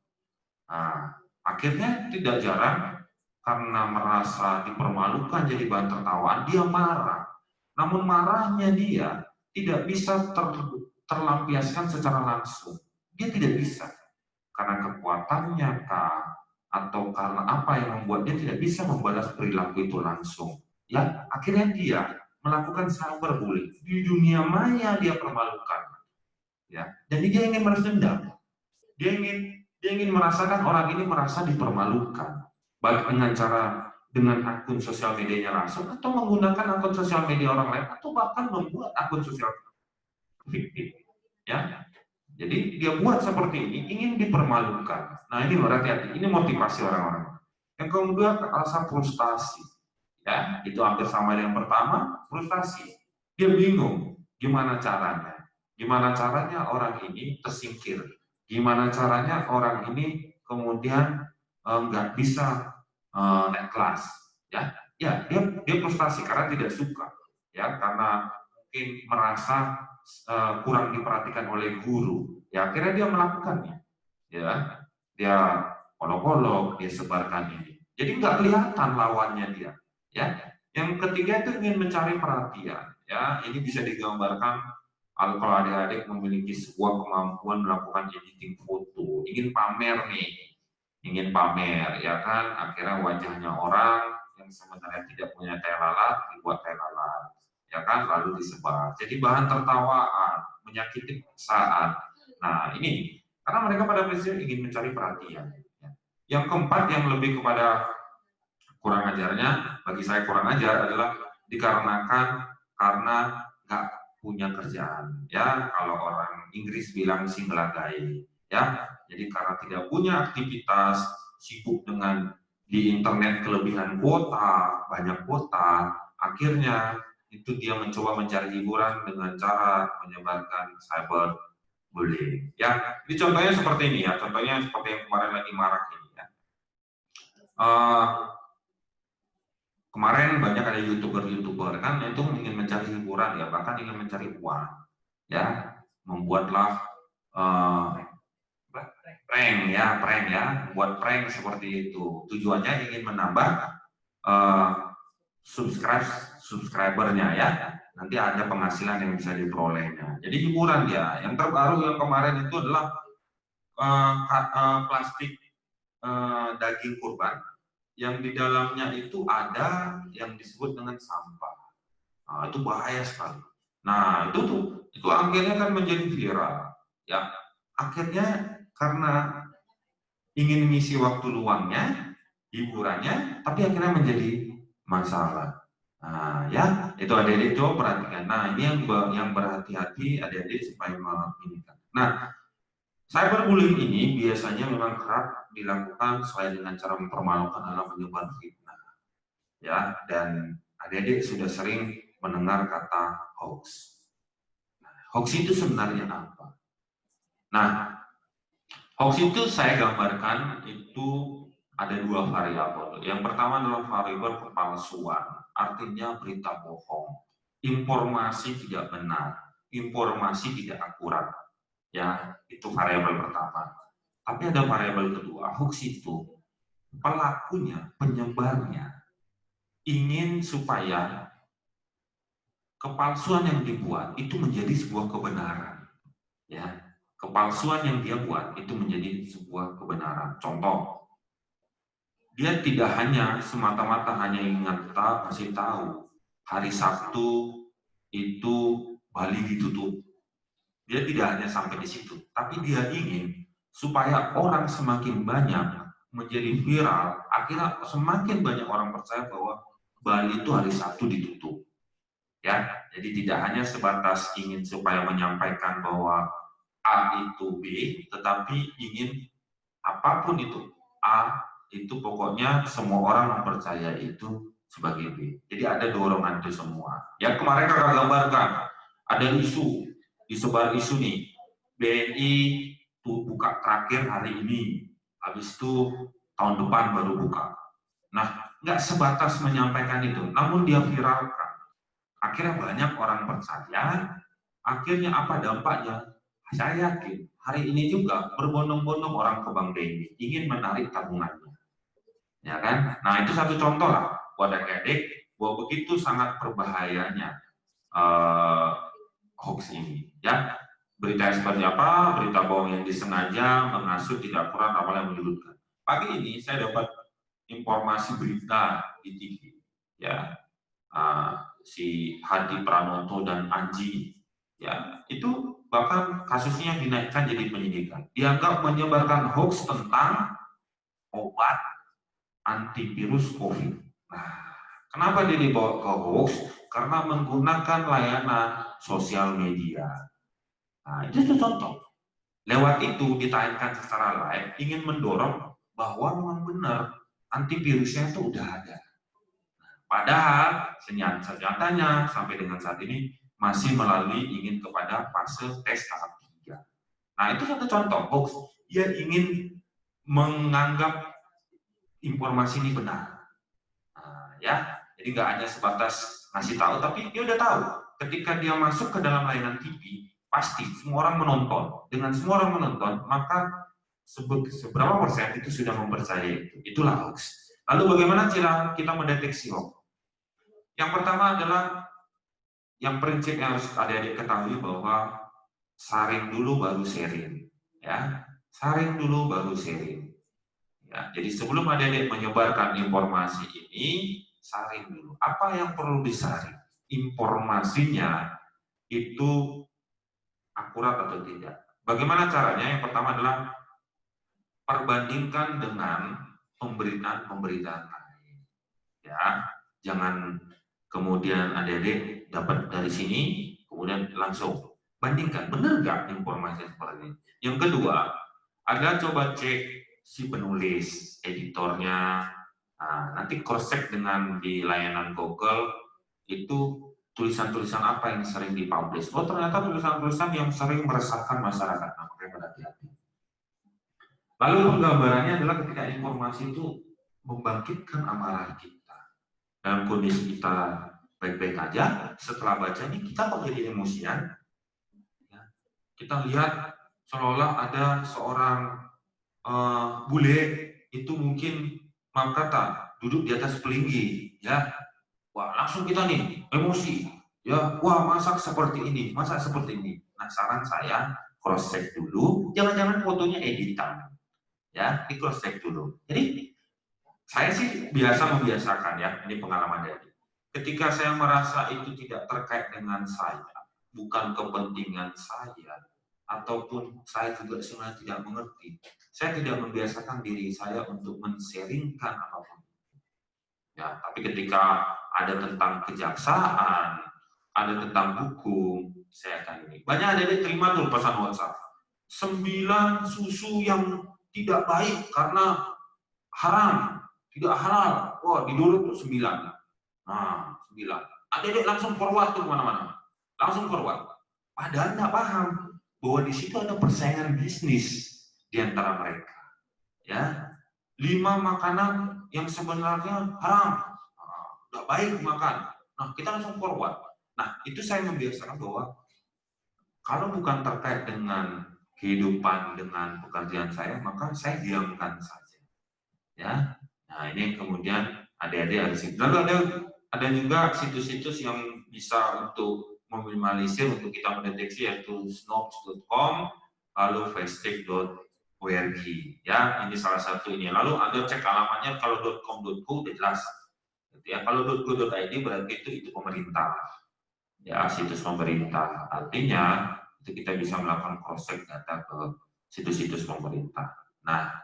Nah, akhirnya tidak jarang karena merasa dipermalukan jadi bahan tertawaan, dia marah. Namun marahnya dia tidak bisa terlampiaskan secara langsung. Dia tidak bisa karena kekuatannya kah, atau karena apa yang membuat dia tidak bisa membalas perilaku itu langsung. Ya, akhirnya dia melakukan cyberbullying. Di dunia maya dia permalukan. Ya, jadi dia ingin balas dendam. Dia ingin merasakan orang ini merasa dipermalukan. Baik dengan akun sosial medianya langsung, atau menggunakan akun sosial media orang lain, atau bahkan membuat akun sosial fiktif. Ya, jadi dia buat seperti ini, ingin dipermalukan. Nah ini berhati-hati, ini motivasi orang-orang. Yang kedua, rasa frustasi. Ya, itu hampir sama dengan yang pertama, frustasi. Dia bingung, gimana caranya? Gimana caranya orang ini tersingkir? Gimana caranya orang ini kemudian nggak bisa naik kelas? Ya, dia frustasi karena tidak suka. Ya, karena mungkin merasa kurang diperhatikan oleh guru, ya akhirnya dia melakukannya, ya dia olok-olok, dia sebarkan ini, jadi nggak kelihatan lawannya dia, ya. Yang ketiga itu ingin mencari perhatian, ya ini bisa digambarkan kalau adik-adik memiliki sebuah kemampuan melakukan editing foto, ingin pamer nih, ingin pamer, ya kan, akhirnya wajahnya orang yang sebenarnya tidak punya tai lalat dibuat tai lalat, ya kan, lalu disebar. Jadi bahan tertawaan, menyakiti perasaan. Nah ini, karena mereka pada prinsipnya ingin mencari perhatian. Yang keempat yang lebih kepada kurang ajarnya, bagi saya kurang ajar adalah dikarenakan karena nggak punya kerjaan. Ya, kalau orang Inggris bilang singgelagai. Ya, jadi karena tidak punya aktivitas, sibuk dengan di internet kelebihan kuota, banyak kuota, akhirnya itu dia mencoba mencari hiburan dengan cara menyebarkan cyberbullying. Ya, ini contohnya seperti ini ya, contohnya seperti yang kemarin lagi marak ini ya. Kemarin banyak ada youtuber kan itu ingin mencari hiburan ya, bahkan ingin mencari uang, ya, membuatlah prank ya, buat prank seperti itu. Tujuannya ingin menambah subscribernya ya, nanti ada penghasilan yang bisa diperolehnya. Jadi hiburan ya. Yang terbaru yang kemarin itu adalah plastik daging kurban yang di dalamnya itu ada yang disebut dengan sampah. Nah, itu bahaya sekali. Nah, itu akhirnya kan menjadi viral. Ya, akhirnya karena ingin mengisi waktu luangnya, hiburannya, tapi akhirnya menjadi masalah. Nah, ya, itu adik-adik coba perhatikan. Nah, ini yang berhati-hati adik-adik supaya meminikan. Nah, cyberbullying ini biasanya memang kerap dilakukan selain dengan cara mempermalukan adalah menyebar fitnah. Ya, dan adik-adik sudah sering mendengar kata hoax. Nah, hoax itu sebenarnya apa? Nah, hoax itu saya gambarkan itu ada dua variabel. Yang pertama adalah variabel kepalsuan, artinya berita bohong, informasi tidak benar, informasi tidak akurat. Ya, itu variabel pertama. Tapi ada variabel kedua, hoax itu pelakunya, penyebarnya ingin supaya kepalsuan yang dibuat itu menjadi sebuah kebenaran. Ya, kepalsuan yang dia buat itu menjadi sebuah kebenaran. Contoh, dia tidak hanya semata-mata hanya ingin kasih tahu hari Sabtu itu Bali ditutup. Dia tidak hanya sampai di situ, tapi dia ingin supaya orang semakin banyak menjadi viral, akhirnya semakin banyak orang percaya bahwa Bali itu hari Sabtu ditutup. Ya, jadi tidak hanya sebatas ingin supaya menyampaikan bahwa A itu B, tetapi ingin apapun itu A itu pokoknya semua orang mempercaya itu sebagai B. Jadi ada dorongan itu semua. Ya kemarin kakak gambarkan, ada isu, disebar isu nih, BNI tuh buka terakhir hari ini, habis itu tahun depan baru buka. Nah, nggak sebatas menyampaikan itu, namun dia viralkan. Akhirnya banyak orang percaya, akhirnya apa dampaknya? Saya yakin hari ini juga berbondong-bondong orang ke Bank BNI ingin menarik tabungannya. Ya kan? Nah, itu satu contoh lah buat adik-adik bahwa begitu sangat berbahayanya hoax ini. Ya, berita seperti apa? Berita bohong yang disengaja, menghasut, tidak akurat, awalnya menyudutkan. Pagi ini saya dapat informasi berita di TV. Ya, si Hadi Pranoto dan Anji. Ya, itu bahkan kasusnya dinaikkan jadi penyidikan. Dianggap menyebarkan hoax tentang obat antivirus COVID. Nah, kenapa dia dibawa ke hoax? Karena menggunakan layanan sosial media. Nah, itu contoh. Lewat itu ditayangkan secara live, ingin mendorong bahwa memang benar antivirusnya itu udah ada. Padahal senyatanya sampai dengan saat ini masih melalui ingin kepada fase tes tahap 3. Nah, itu satu contoh hoax. Dia ingin menganggap informasi ini benar. Nah, ya, jadi nggak hanya sebatas ngasih tahu, tapi dia udah tahu. Ketika dia masuk ke dalam layanan TV, pasti semua orang menonton. Dengan semua orang menonton, maka seberapa persen itu sudah mempercayai itu. Itulah hoax. Lalu bagaimana cara kita mendeteksi hoax? Yang pertama adalah yang prinsip yang harus adik-adik ketahui bahwa saring dulu baru sharing. Ya, saring dulu baru sharing. Ya, jadi sebelum adik-adik menyebarkan informasi ini, saring dulu. Apa yang perlu disaring? Informasinya itu akurat atau tidak. Bagaimana caranya? Yang pertama adalah perbandingkan dengan pemberitaan lain. Ya, jangan kemudian adik-adik dapat dari sini, kemudian langsung bandingkan, benar nggak informasi seperti ini. Yang kedua, adalah coba cek si penulis, editornya, nanti cross-check dengan di layanan Google, itu tulisan-tulisan apa yang sering dipublish. Oh, ternyata tulisan-tulisan yang sering meresahkan masyarakat, nah, makanya berhati-hati. Lalu penggambarannya adalah ketika informasi itu membangkitkan amarah kita. Dalam kondisi kita baik-baik aja, setelah baca ini kita kok jadi emosian. Ya. Kita lihat seolah ada seorang bule itu mungkin maaf kata duduk di atas pelinggi, ya, wah langsung kita nih emosi, ya, wah masak seperti ini, masak seperti ini. Nah, saran saya cross check dulu, jangan-jangan fotonya editan, ya, di cross check dulu. Jadi saya sih biasa membiasakan, ya, ini pengalaman dari. Ketika saya merasa itu tidak terkait dengan saya, bukan kepentingan saya, ataupun saya juga sebenarnya tidak mengerti, saya tidak membiasakan diri saya untuk men-sharingkan apapun. Ya, tapi ketika ada tentang kejaksaan, ada tentang hukum, saya akan ini. Banyak ada terima tuh pesan WhatsApp. 9 susu yang tidak baik karena haram, tidak halal. Wah, didulu tuh 9. Nah, 9. Adik-adik langsung forward tuh kemana-mana. Langsung forward. Padahal nggak paham bahwa di situ ada persaingan bisnis di antara mereka. Ya, 5 makanan yang sebenarnya haram, nggak baik makan. Nah, kita langsung forward. Nah, itu saya membiasakan bahwa kalau bukan terkait dengan kehidupan, dengan pekerjaan saya, maka saya diamkan saja. Ya, nah ini kemudian adik-adik harus. Lalu ada juga situs-situs yang bisa untuk meminimalisir untuk kita mendeteksi, yaitu snopes.com, lalu facetech.org. Ya, ini salah satu ini. Lalu Anda cek alamatnya, kalau .com.co udah jelas. Ya, kalau .go.id berarti itu pemerintah. Ya, situs pemerintah. Artinya itu kita bisa melakukan cross-check data ke situs-situs pemerintah. Nah,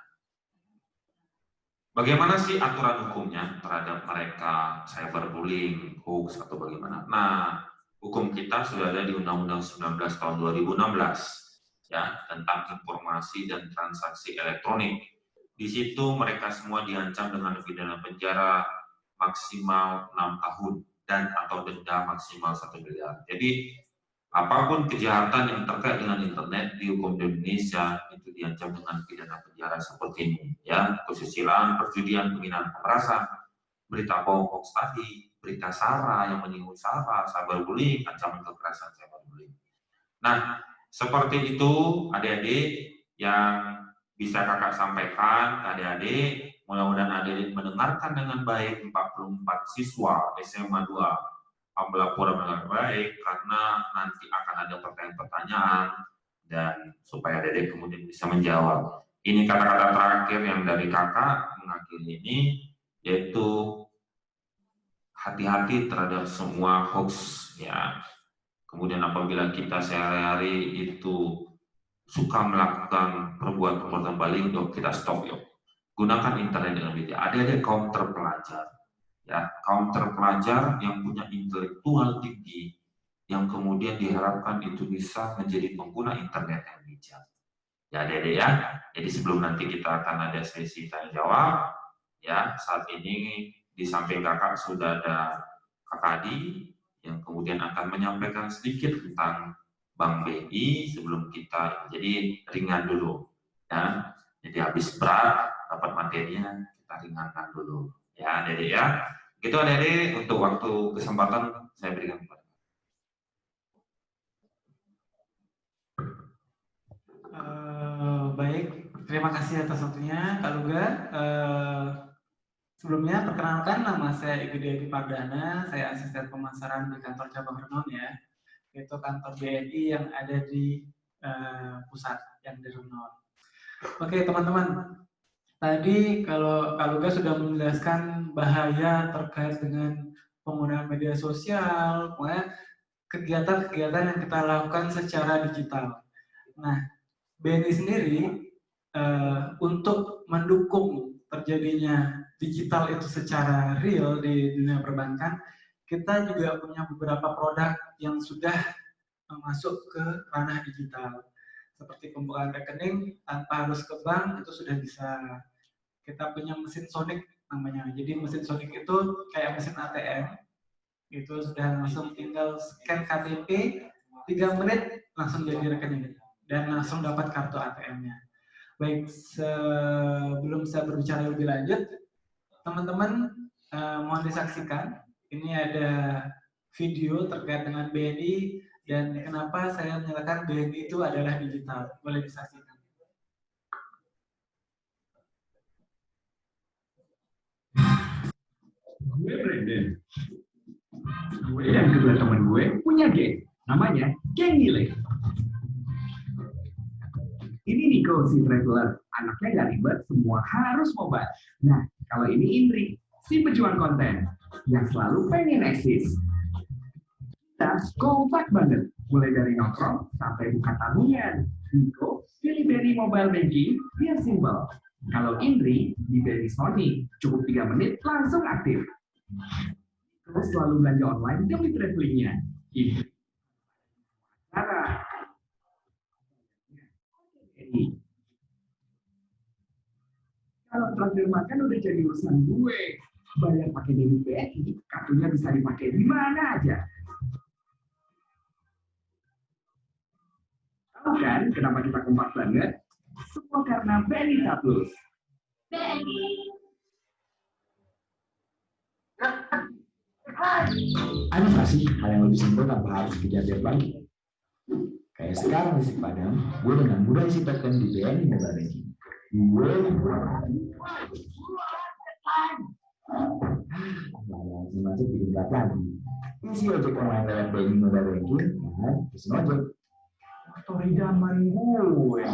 bagaimana sih aturan hukumnya terhadap mereka cyberbullying, hoax atau bagaimana? Nah, hukum kita sudah ada di Undang-Undang 19 tahun 2016 ya, tentang informasi dan transaksi elektronik. Di situ mereka semua diancam dengan pidana penjara maksimal 6 tahun dan atau denda maksimal 1 miliar. Jadi apapun kejahatan yang terkait dengan internet di hukum Indonesia itu diancam dengan pidana penjara seperti ini, ya, kesusilaan, perjudian, penghinaan, pemerasan, berita bohong, hoax tadi, berita sara yang menyinggung sara, cyberbullying, ancaman kekerasan cyberbullying. Nah, seperti itu adik-adik yang bisa kakak sampaikan ke adik-adik. Mudah-mudahan adik-adik mendengarkan dengan baik 44 siswa SMA 2 Ambulapura dengan baik, karena nanti akan ada pertanyaan-pertanyaan dan supaya adik-adik kemudian bisa menjawab. Ini kata-kata terakhir yang dari kakak mengakhiri ini, yaitu hati-hati terhadap semua hoax, ya. Kemudian apabila kita sehari-hari itu suka melakukan perbuatan baik, yuk kita stop yuk. Gunakan internet dengan bijak. Ada kaum terpelajar, ya, kaum terpelajar yang punya intelektual tinggi, yang kemudian diharapkan itu bisa menjadi pengguna internet yang bijak. Ya, adik-adik ya. Jadi sebelum nanti kita akan ada sesi tanya jawab, ya, saat ini di samping kakak sudah ada Kakak Adi yang kemudian akan menyampaikan sedikit tentang Bank BI sebelum kita, jadi ringan dulu, ya. Jadi habis berat dapat materinya kita ringankan dulu, ya adik-adik ya. Gitu adik-adik, untuk waktu kesempatan saya berikan kepada. Baik, terima kasih atas waktunya Kak Luga. Sebelumnya perkenalkan, nama saya Igede Edi Pardana, saya asisten pemasaran di kantor cabang Renon ya, yaitu kantor BNI yang ada di pusat yang di Renon. Oke teman-teman, tadi kalau Kak Luga sudah menjelaskan bahaya terkait dengan penggunaan media sosial, kegiatan-kegiatan yang kita lakukan secara digital. Nah, BNI sendiri untuk mendukung terjadinya digital itu secara real di dunia perbankan, kita juga punya beberapa produk yang sudah masuk ke ranah digital. Seperti pembukaan rekening tanpa harus ke bank, itu sudah bisa. Kita punya mesin Sonic namanya. Jadi mesin Sonic itu kayak mesin ATM. Itu sudah langsung tinggal scan KTP, 3 menit langsung jadi rekening. Dan langsung dapat kartu ATM-nya. Baik, sebelum saya berbicara lebih lanjut, teman-teman mohon disaksikan. Ini ada video terkait dengan BNI dan kenapa saya menyatakan BNI itu adalah digital. Boleh disaksikan. Gue Brandon. Gue dan kedua teman gue punya geng. Namanya Geng Nilai. Ini Nico, si traveler. Anaknya gak ribet, semua harus mobile. Nah, kalau ini Indri, si pejuang konten. Yang selalu pengen eksis. Kita kompak banget. Mulai dari nongkrong sampai buka tabungan. Nico, pilih BNI Mobile Banking, biar simple. Kalau Indri, di BNI Sony, cukup 3 menit langsung aktif. Terus selalu belanja online demi travelingnya. Indri. Kalau traktir makan udah jadi urusan gue. Bayar pakai debit BNI, kartunya bisa dipakai di mana aja. Tahu kan kenapa kita kompak banget? Semua karena BNI Plus. BNI. Ada nggak sih hal yang lebih simpel tanpa harus kejar lagi? Kayak sekarang isi Padang, gue dengan mudah isi token di BNI Mobile Banking. Gue langsung masuk bikin berat lagi. Isi ojek online lewat BNI Mobile Banking, dan pesen ojek. Atau idaman gue.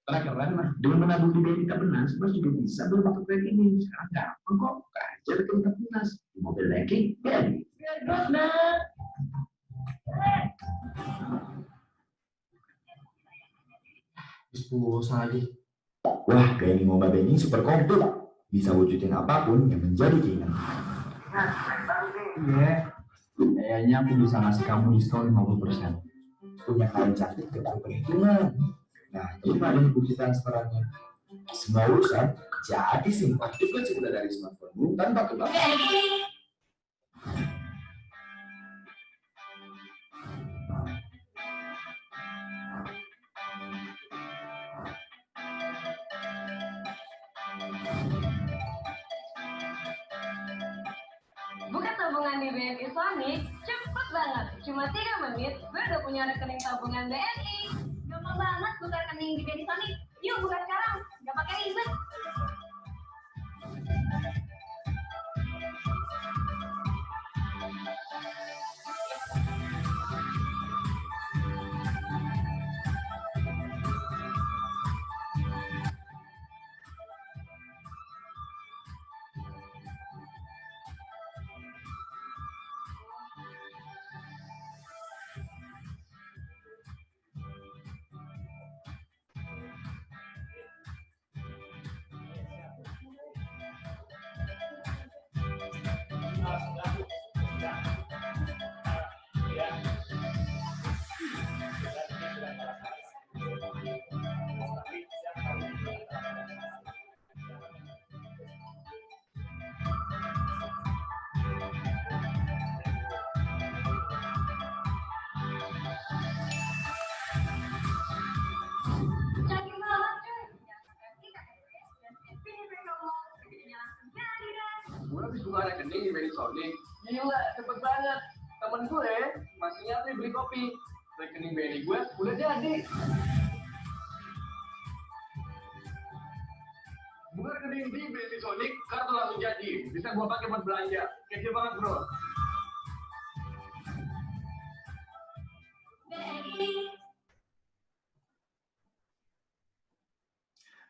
Keren lah. Dengan menabung di BNI Tapenas, Mas juga bisa beli kartu kredit ini. Sekarang gampang kok. Buka aja rekening Tapenas. Di Mobile Banking, BNI. Pulsa lagi. Wah, BNI Mobile Banking super komplit. Bisa wujudin apapun yang menjadi keinginan. Iya, kayaknya aku bisa ngasih kamu diskon 50%. Punya klien cantik ke perhitungan. Nah, gimana nih bukti transferannya? Semua urusan Jadi SIM aktif kan sudah dari smartphone tanpa kebal. Buka tabungan di BNI Sonic, cepet banget. Cuma 3 menit, gue udah punya rekening tabungan BNI. Gampang banget buka rekening di BNI Sonic. Yuk buka sekarang, gak pakai ribet. Gue habis buka rekening di BNI Sonic. Gila, cepet banget. Temen gue masih nyantri beli kopi. Rekening BNI gue udah jadi. Buka rekening di BNI Sonic, kartu langsung jadi. Bisa gue pakai buat belanja. Kece banget bro.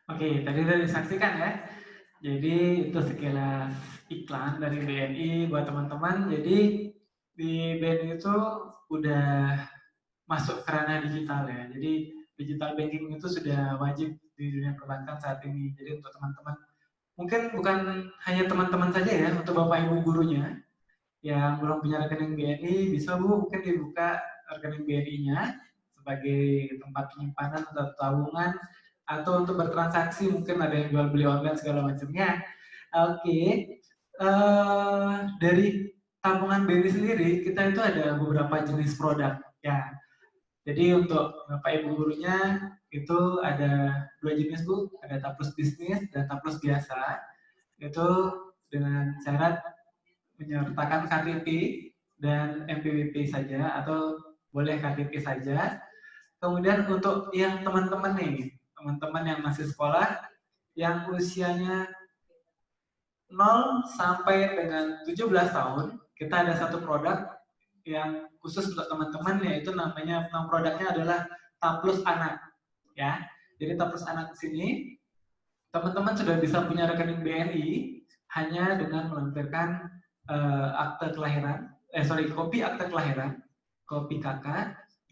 Oke, tadi udah disaksikan ya. Jadi itu sekilas iklan dari BNI buat teman-teman. Jadi di BNI itu udah masuk ke ranah digital ya. Jadi digital banking itu sudah wajib di dunia perbankan saat ini. Jadi untuk teman-teman, mungkin bukan hanya teman-teman saja ya, untuk Bapak Ibu gurunya yang belum punya rekening BNI, bisa Bu mungkin dibuka rekening BNI-nya sebagai tempat penyimpanan atau tabungan, atau untuk bertransaksi, mungkin ada yang jual beli online segala macamnya. Oke, dari tabungan BNI sendiri kita itu ada beberapa jenis produk ya. Jadi untuk Bapak Ibu gurunya itu ada 2 jenis Bu, ada Taplus bisnis dan Taplus biasa. Itu dengan syarat menyertakan KTP dan MPWP saja atau boleh KTP saja. Kemudian untuk yang teman-teman nih, teman-teman yang masih sekolah, yang usianya 0 sampai dengan 17 tahun, kita ada satu produk yang khusus untuk teman-teman, yaitu nama produknya adalah Taplus Anak. Ya, jadi Taplus Anak di sini, teman-teman sudah bisa punya rekening BNI hanya dengan melampirkan akte kelahiran, kopi akte kelahiran, kopi KK,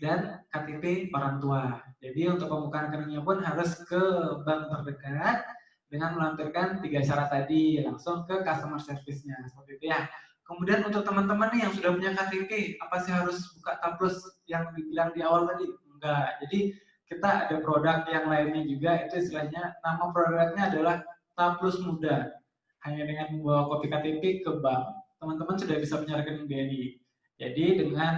dan KTP orang tua. Jadi untuk pembukaan rekeningnya pun harus ke bank terdekat dengan melampirkan 3 syarat tadi, langsung ke customer service-nya seperti itu ya. Kemudian untuk teman-teman nih yang sudah punya KTP, apa sih harus buka Taplus yang dibilang di awal tadi? Enggak. Jadi kita ada produk yang lainnya juga, itu istilahnya nama produknya adalah Taplus Muda. Hanya dengan membawa kopi KTP ke bank, teman-teman sudah bisa punya rekening BNI. Jadi dengan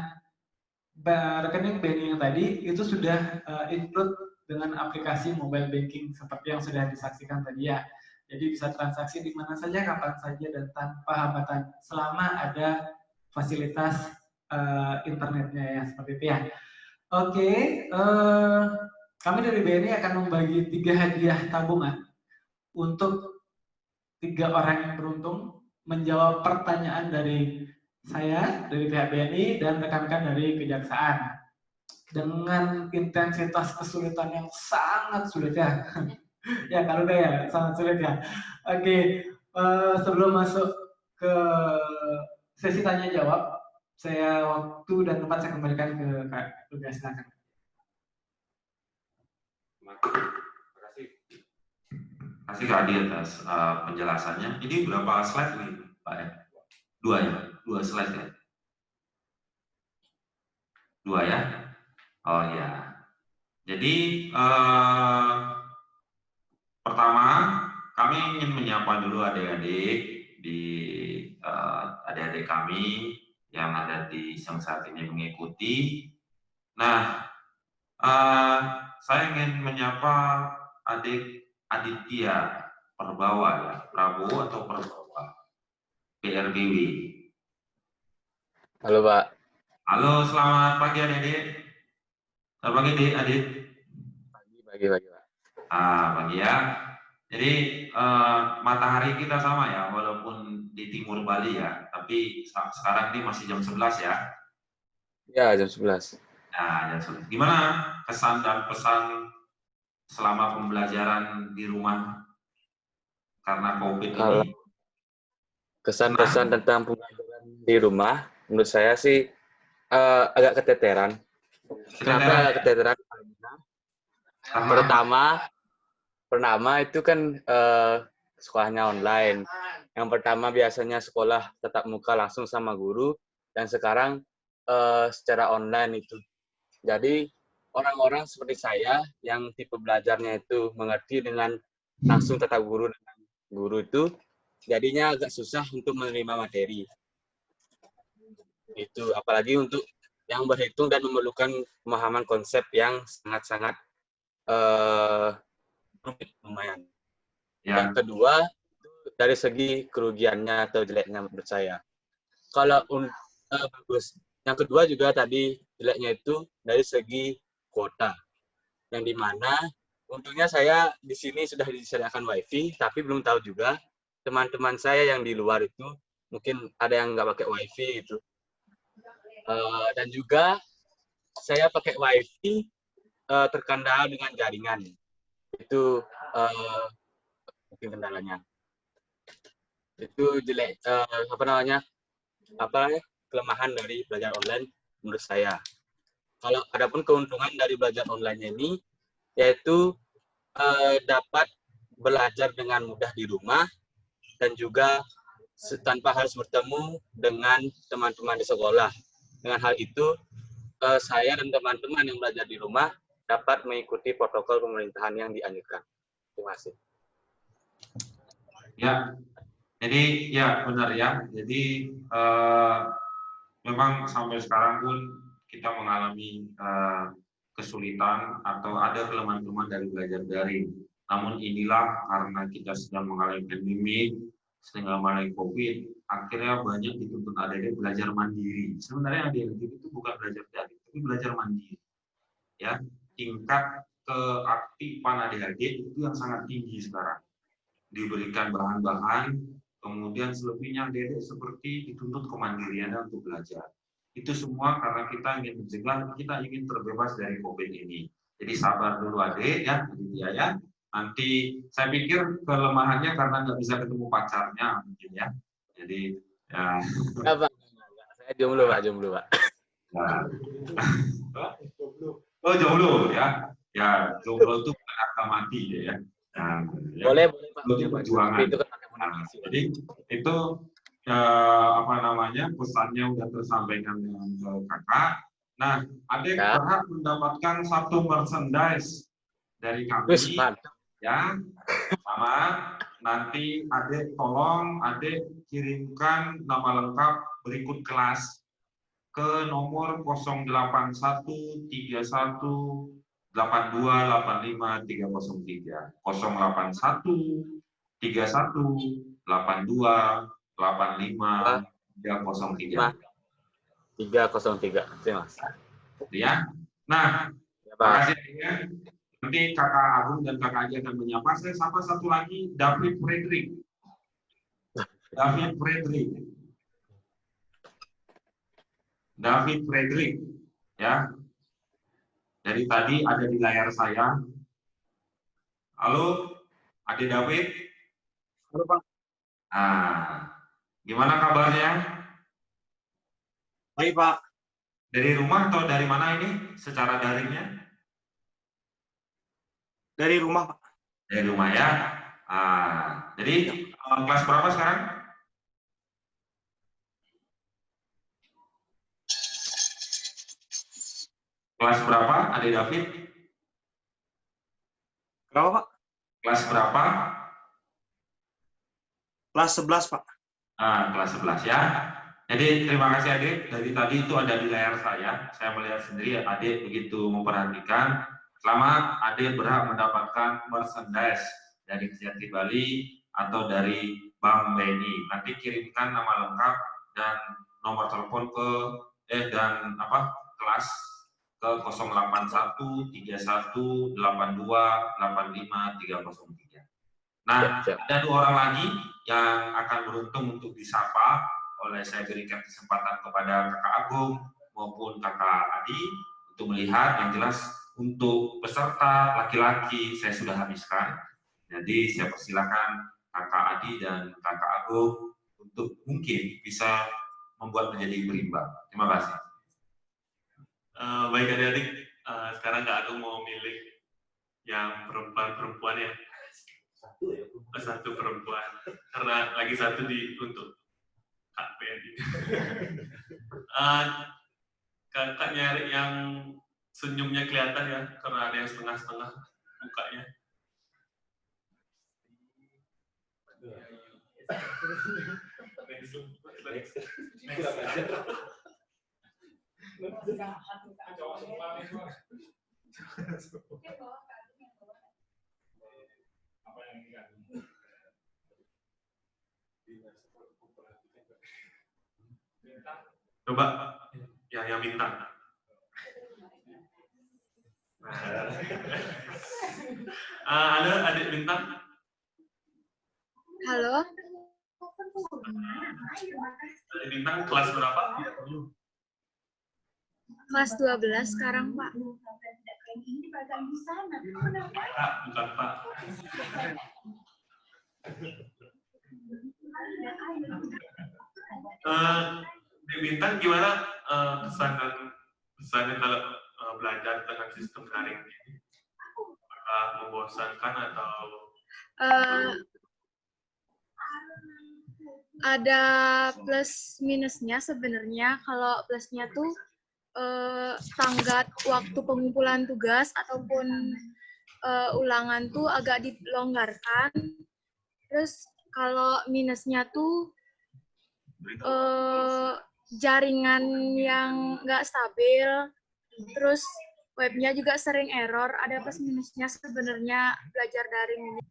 rekening BNI yang tadi itu sudah include dengan aplikasi mobile banking seperti yang sudah disaksikan tadi ya. Jadi bisa transaksi di mana saja, kapan saja, dan tanpa hambatan selama ada fasilitas internetnya ya, seperti itu ya. Oke, kami dari BNI akan membagi 3 hadiah tabungan untuk 3 orang yang beruntung menjawab pertanyaan dari saya, dari pihak BNI, dan rekan-rekan dari Kejaksaan. Dengan intensitas kesulitan yang sangat sulit ya. Ya, kalau ya, sangat sulit ya. Oke, sebelum masuk ke sesi tanya-jawab, saya waktu dan tempat saya kembalikan ke Kak Lugas. Silakan. Terima kasih Kak Adi atas penjelasannya. Ini berapa slide nih Pak ya? 2 ya? 2 slide ya? 2 ya? Oh ya. Jadi pertama kami ingin menyapa dulu adik-adik adik-adik kami yang ada yang saat ini mengikuti. Nah, saya ingin menyapa adik Aditya Perbawa ya, Prabowo atau Perbawa, PRBW. Halo Pak. Halo, selamat pagi adik-adik. Selamat pagi adik. Pagi Pak. Pagi ya. Jadi matahari kita sama ya, walaupun di timur Bali ya, tapi sekarang ini masih jam 11 ya. Ya, jam 11. Nah, jam 11. Gimana kesan dan pesan selama pembelajaran di rumah karena COVID ini? Kesan-pesan tentang pembelajaran di rumah, menurut saya sih agak keteteran. Kenapa agak keteteran? Pertama itu kan sekolahnya online. Yang pertama biasanya sekolah tatap muka langsung sama guru, dan sekarang secara online itu. Jadi orang-orang seperti saya yang tipe belajarnya itu mengerti dengan langsung tatap guru dengan guru itu, jadinya agak susah untuk menerima materi. Itu apalagi untuk yang berhitung dan memerlukan pemahaman konsep yang sangat-sangat rumit lumayan. Ya. Yang kedua, dari segi kerugiannya atau jeleknya menurut saya. Kalau bagus. Yang kedua juga tadi jeleknya itu dari segi kuota. Yang dimana untungnya saya di sini sudah disediakan wifi, tapi belum tahu juga teman-teman saya yang di luar itu mungkin ada yang nggak pakai wifi gitu. Dan juga saya pakai wifi terkendala dengan jaringan. Itu mungkin kendalanya. Itu jelek kelemahan dari belajar online menurut saya. Kalau adapun keuntungan dari belajar online ini yaitu dapat belajar dengan mudah di rumah dan juga tanpa harus bertemu dengan teman-teman di sekolah. Dengan hal itu saya dan teman-teman yang belajar di rumah dapat mengikuti protokol pemerintahan yang dianjurkan. Terima kasih. Ya, jadi ya benar ya. Jadi memang sampai sekarang pun kita mengalami kesulitan atau ada kelemahan-kelemahan dari belajar daring. Namun inilah karena kita sedang mengalami pandemi, sedang mengalami COVID, akhirnya banyak dituntut adik-adik belajar mandiri. Sebenarnya adik-adik itu bukan belajar daring, tapi belajar mandiri. Ya, tingkat keaktifan adik-adik itu yang sangat tinggi sekarang. Diberikan bahan-bahan, kemudian selebihnya adik-adik seperti dituntut kemandiriannya untuk belajar. Itu semua karena kita ingin mencegah, kita ingin terbebas dari COVID ini. Jadi sabar dulu adik ya, Aditya ya. Nanti saya pikir kelemahannya karena nggak bisa ketemu pacarnya mungkin ya. Jadi ya. Pak. Saya jomblo Pak. Nah. Oh jomblo ya. Ya jomblo itu bukan harga mati ya. Nah, boleh Pak. Perjuangan. Jadi itu pesannya udah tersampaikan dengan kakak. Nah, adik berhak mendapatkan satu merchandise dari kami. Ya, sama. Nanti adik tolong adik kirimkan nama lengkap berikut kelas ke nomor 081 31 82 85 303 081 31 82 85 303. Terima kasih. Ya. Nah, terima kasih ya. Nanti kakak Agung dan kakak Aji akan menyapa. Saya sapa satu lagi, David Frederick. David Frederick, ya. Dari tadi ada di layar saya. Halo, Adik David. Halo Pak. Gimana kabarnya? Baik Pak. Dari rumah atau dari mana ini? Secara daringnya? Dari rumah Pak. Dari rumah ya. Jadi kelas berapa sekarang? Kelas berapa, Adik David? Berapa Pak? Kelas berapa? Kelas 11, Pak. Kelas 11 ya. Jadi terima kasih adik. Dari tadi itu ada di layar saya. Saya melihat sendiri adik begitu memperhatikan. Selamat, adik berhak mendapatkan merchandise dari Kejati Bali atau dari Bank BNI. Nanti kirimkan nama lengkap dan nomor telepon ke kelas ke 081 31 82 85 303. Nah, ada 2 orang lagi yang akan beruntung untuk disapa oleh saya berikan kesempatan kepada Kakak Agung maupun Kakak Adi untuk melihat. Yang jelas untuk peserta laki-laki saya sudah habiskan. Jadi saya persilakan Kakak Adi dan Kakak Agung untuk mungkin bisa membuat menjadi berimbang. Terima kasih. Baik adik-adik, sekarang Kak Agung mau milih yang perempuan ya. Satu perempuan, karena lagi satu untuk Kak BNI. Kakak nyari yang senyumnya kelihatan ya, karena ada yang setengah-setengah mukanya. Coba yang bintang. Halo adik bintang. Halo. Adik bintang kelas berapa? Kelas 12 sekarang, Pak. Kak, bukan Pak. Di Bintang gimana kesannya kalau belajar dengan sistem daring ini? Apakah membosankan atau? Ada plus minusnya sebenarnya. Kalau plusnya tuh tanggat waktu pengumpulan tugas ataupun ulangan tuh agak dilonggarkan. Terus kalau minusnya tuh jaringan yang nggak stabil, terus webnya juga sering error. Ada plus minusnya sebenarnya belajar daring ini.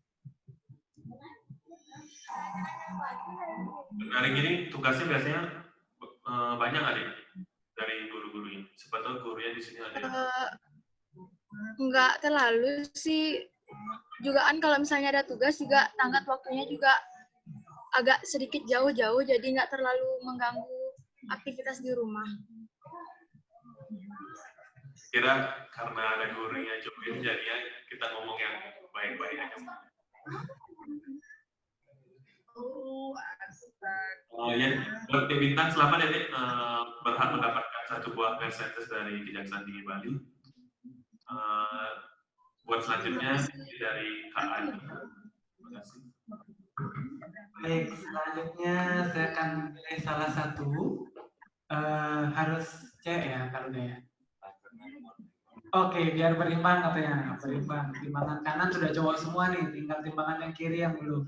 Daring ini tugasnya biasanya banyak nggak deh dari guru-gurunya? Siapa tahu gurunya di sini ada. Nggak terlalu sih. Juga kan kalau misalnya ada tugas juga tanggat waktunya juga agak sedikit jauh-jauh, jadi nggak terlalu mengganggu aktivitas di rumah. Kira karena ada gurunya join, jadinya kita ngomong yang baik-baik aja. Ya, Dr. Bintang selamat ya, berhak mendapatkan 1 buah merchandise dari Kejaksaan Tinggi Bali. Buat selanjutnya dari Kak Adi. Terima kasih. Baik, selanjutnya saya akan pilih salah satu. Harus C ya, kalau ya. Oke, biar berimbang katanya. Berimbang. Timbangan kanan sudah cowok semua nih, tinggal timbangan yang kiri yang belum.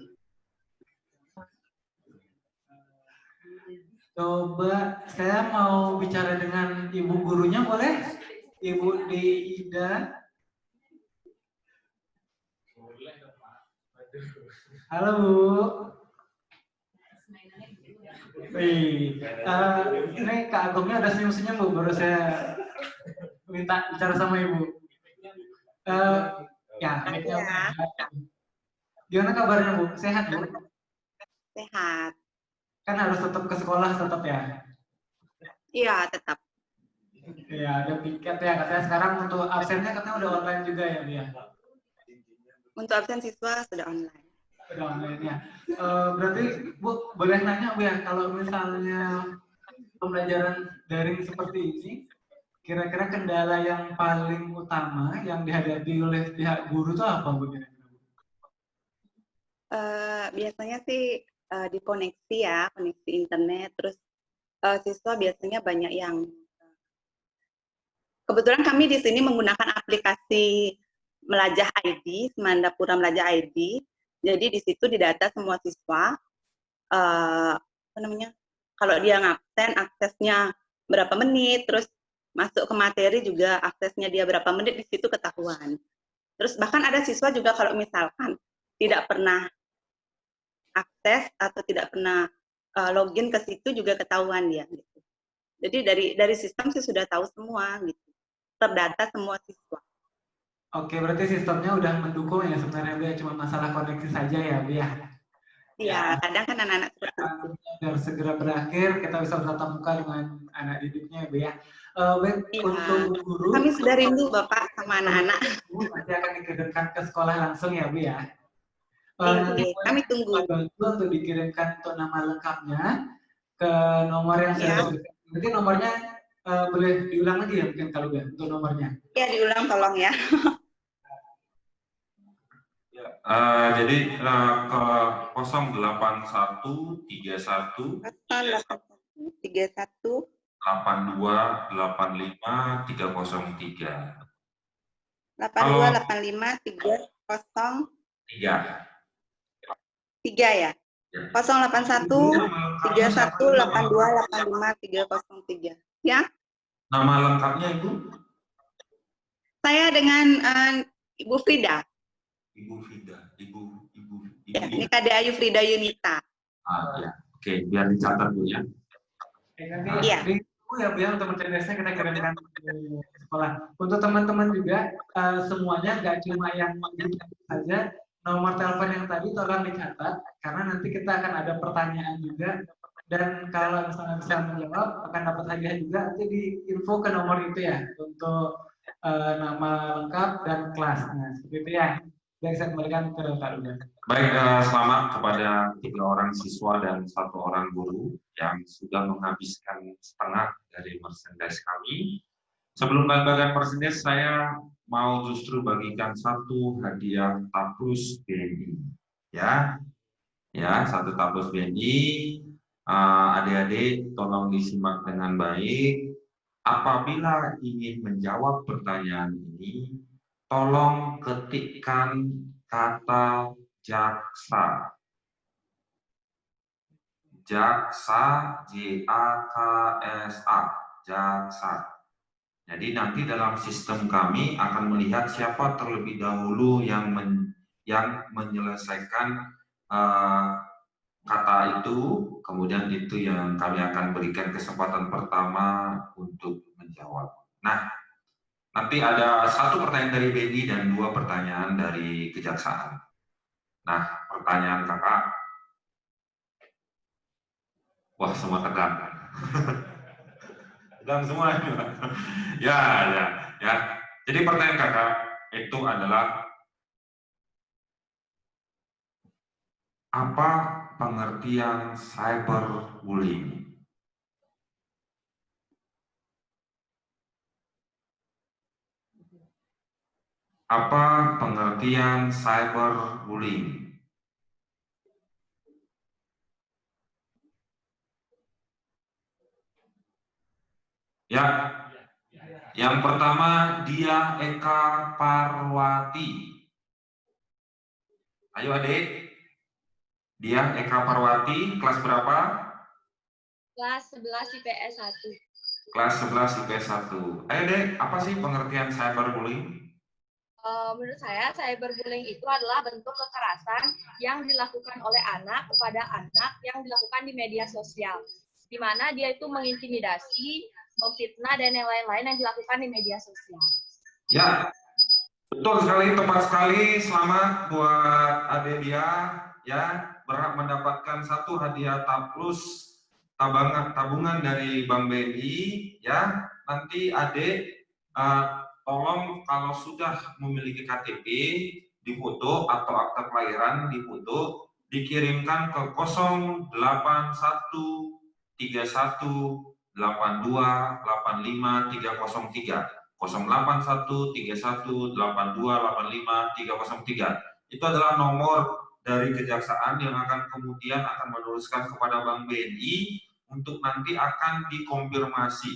Coba saya mau bicara dengan ibu gurunya, boleh? Ibu Ida. Halo Bu. Ini Kak Agungnya ada senyum-senyum Bu, baru saya minta bicara sama Ibu. Gimana kabarnya Bu? Sehat Bu? Sehat. Kan harus tetap ke sekolah tetap ya? Iya, tetap. Iya, ada piket ya. Katanya sekarang untuk absennya katanya udah online juga ya Bu ya? Untuk absen siswa sudah online. Sudah online ya. Berarti Bu, boleh nanya Bu ya, kalau misalnya pembelajaran daring seperti ini, kira-kira kendala yang paling utama yang dihadapi oleh pihak guru itu apa Bu? Biasanya sih di koneksi ya, koneksi internet, terus siswa biasanya banyak yang kebetulan kami di sini menggunakan aplikasi Melajah ID, Semandapura Melajah ID. Jadi di situ didata semua siswa. apa namanya, kalau dia ngabsen aksesnya berapa menit, terus masuk ke materi juga aksesnya dia berapa menit, di situ ketahuan. Terus bahkan ada siswa juga kalau misalkan tidak pernah akses atau tidak pernah login ke situ juga ketahuan dia. Gitu. Jadi dari sistem sih sudah tahu semua, gitu. Terdata semua siswa. Oke, berarti sistemnya udah mendukung ya sebenarnya Bu ya, cuma masalah koneksi saja ya Bu ya. Iya, kadang kan anak-anak seperti itu. Biar segera berakhir, kita bisa bertatap muka dengan anak didiknya ya Bu ya. Baik, Iya. untuk guru, Kami sudah rindu Bapak sama anak-anak. nanti akan dikirimkan ke sekolah langsung ya Bu ya. Iya, kami tunggu. Bantu untuk dikirimkan untuk nama lengkapnya ke nomor yang sudah disebutkan. Nanti nomornya boleh diulang lagi ya mungkin kalau ya untuk nomornya. Iya, diulang tolong ya. Jadi ke 08131 31 8285 303. 8285 303 ya. 081 31 82 85 303. Ya. Nama lengkapnya Ibu? Saya dengan Ibu Frida. Ibu Frida. Ibu Ya, ini Kade Ayu Frida Yunita. Ya. Oke, biar dicatat Bu ya. Iya. Ya Bu ya, untuk merchandise-nya kita kirimkan ke sekolah. Untuk teman-teman juga semuanya nggak cuma yang saja, nomor telepon yang tadi tolong dicatat karena nanti kita akan ada pertanyaan juga, dan kalau misalnya bisa menjawab akan dapat hadiah juga. Nanti diinfo ke nomor itu ya untuk nama lengkap dan kelas. Nah, seperti itu ya. Yang saya kembalikan ke Kak Ruda. Baik, selamat kepada 3 orang siswa dan 1 orang guru yang sudah menghabiskan setengah dari merchandise kami. Sebelum bagian merchandise, saya mau justru bagikan 1 hadiah taplus BNI. Ya, 1 taplus BNI. Adik-adik tolong disimak dengan baik. Apabila ingin menjawab pertanyaan ini, tolong ketikkan kata jaksa. Jaksa, JAKSA, jaksa. Jadi nanti dalam sistem kami akan melihat siapa terlebih dahulu yang menyelesaikan kata itu, kemudian itu yang kami akan berikan kesempatan pertama untuk menjawab. Nah, nanti ada 1 pertanyaan dari BNI dan 2 pertanyaan dari kejaksaan. Nah, pertanyaan kakak. Wah, semua tegang. Tegang semua. Ya. Jadi pertanyaan kakak itu adalah apa pengertian cyberbullying? Apa pengertian cyberbullying? Ya, yang pertama Dia Eka Parwati. Ayo adik, Dia Eka Parwati, kelas berapa? Kelas 11 IPS 1. Kelas 11 IPS 1. Ayo dek, apa sih pengertian cyberbullying? Menurut saya, cyberbullying itu adalah bentuk kekerasan yang dilakukan oleh anak kepada anak yang dilakukan di media sosial, di mana dia itu mengintimidasi, memfitnah, dan yang lain-lain yang dilakukan di media sosial. Ya, betul sekali, tepat sekali. Selamat buat Ade Dia, ya, berhak mendapatkan 1 hadiah taplus tabungan dari Bank BNI, ya. Nanti Ade tolong kalau sudah memiliki KTP difoto atau akta kelahiran difoto, dikirimkan ke 081 31 82 85 303. 081 31 82 85 303. Itu adalah nomor dari kejaksaan yang akan kemudian akan meneruskan kepada Bank BNI untuk nanti akan dikonfirmasi,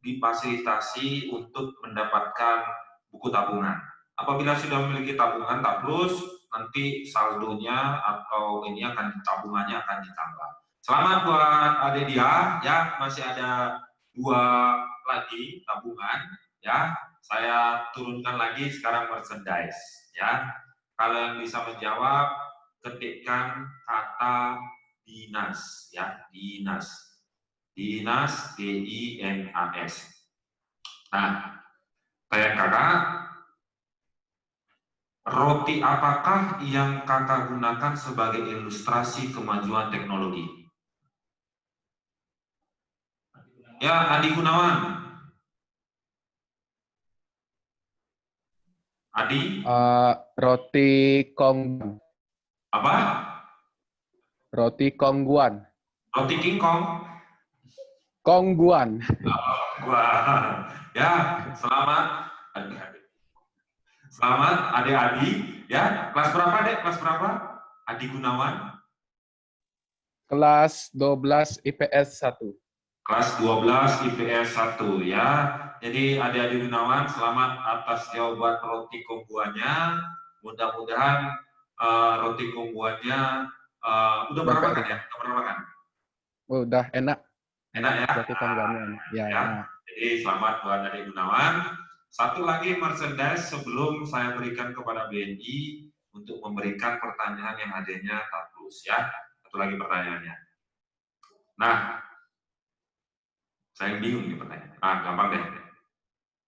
difasilitasi untuk mendapatkan buku tabungan. Apabila sudah memiliki tabungan taplus, nanti saldonya atau ini tabungannya akan ditambah. Selamat buat adik dia, ya masih ada 2 lagi tabungan, ya. Saya turunkan lagi sekarang merchandise, ya. Kalau yang bisa menjawab, ketikkan kata dinas, ya, dinas, DINAS. Nah, kakak, roti apakah yang kakak gunakan sebagai ilustrasi kemajuan teknologi? Ya, Adi Gunawan. Adi? Roti Kongguan. Apa? Roti Kongguan. Roti King Kong? Kongguan. Wah, ya, selamat adik-adik. Selamat adik-adik, ya. Kelas berapa, Dek? Kelas berapa? Adi Gunawan? Kelas 12 IPS 1. Kelas 12 IPS 1, ya. Jadi adik-adik Gunawan, selamat atas jawaban roti kongguannya. Mudah-mudahan roti kongguannya udah pernah makan ya? Udah pernah makan? Udah enak. Enak ya? Roti kongguannya. Ya, ya. enak. Jadi selamat buat adik Gunawan. Satu lagi merchandise sebelum saya berikan kepada BNI untuk memberikan pertanyaan yang adanya taklus, ya. Satu lagi pertanyaannya. Nah, saya bingung nih pertanyaan. Gampang deh.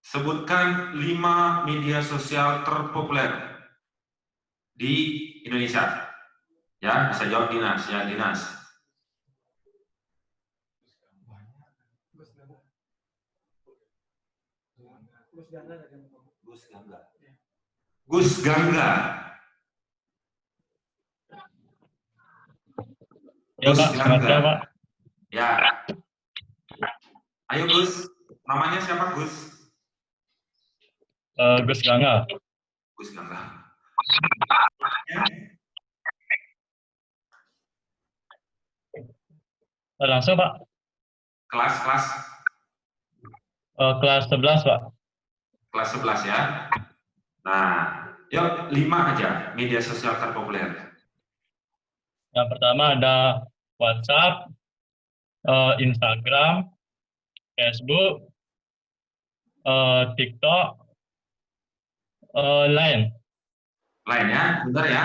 Sebutkan 5 media sosial terpopuler di Indonesia. Ya, bisa jawab Dinas, ya Dinas. Gus Gangga. Ya, Pak. Selamat siang, Pak. Ya. Ayo Gus, namanya siapa Gus? Gus Gangga. Gus Gangga. Langsung, Pak. Kelas. Kelas 11, Pak. Kelas 11 ya. Nah, yuk 5 aja media sosial terpopuler. Yang pertama ada WhatsApp, Instagram, Facebook, TikTok, Line. Line ya, bentar ya.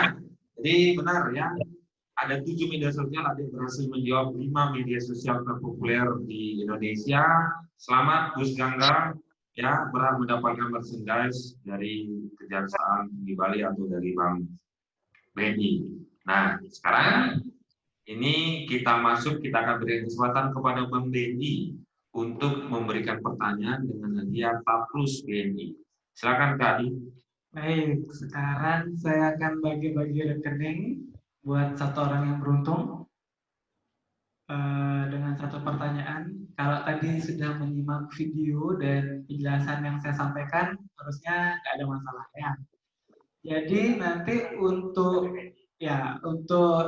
Jadi benar ya. Ada 7 media sosial, ada yang berhasil menjawab 5 media sosial terpopuler di Indonesia. Selamat Gus Gangga, ya, berhak mendapatkan merchandise dari Kejaksaan di Bali atau dari Bank BNI. Nah, sekarang ini kita akan beri kesempatan kepada Bank BNI untuk memberikan pertanyaan dengan hadiah taklus BNI. Silakan Kak Adi. Baik, sekarang saya akan bagi-bagi rekening buat 1 orang yang beruntung dengan 1 pertanyaan. Kalau tadi sudah menyimak video dan penjelasan yang saya sampaikan, harusnya nggak ada masalah ya. Jadi nanti untuk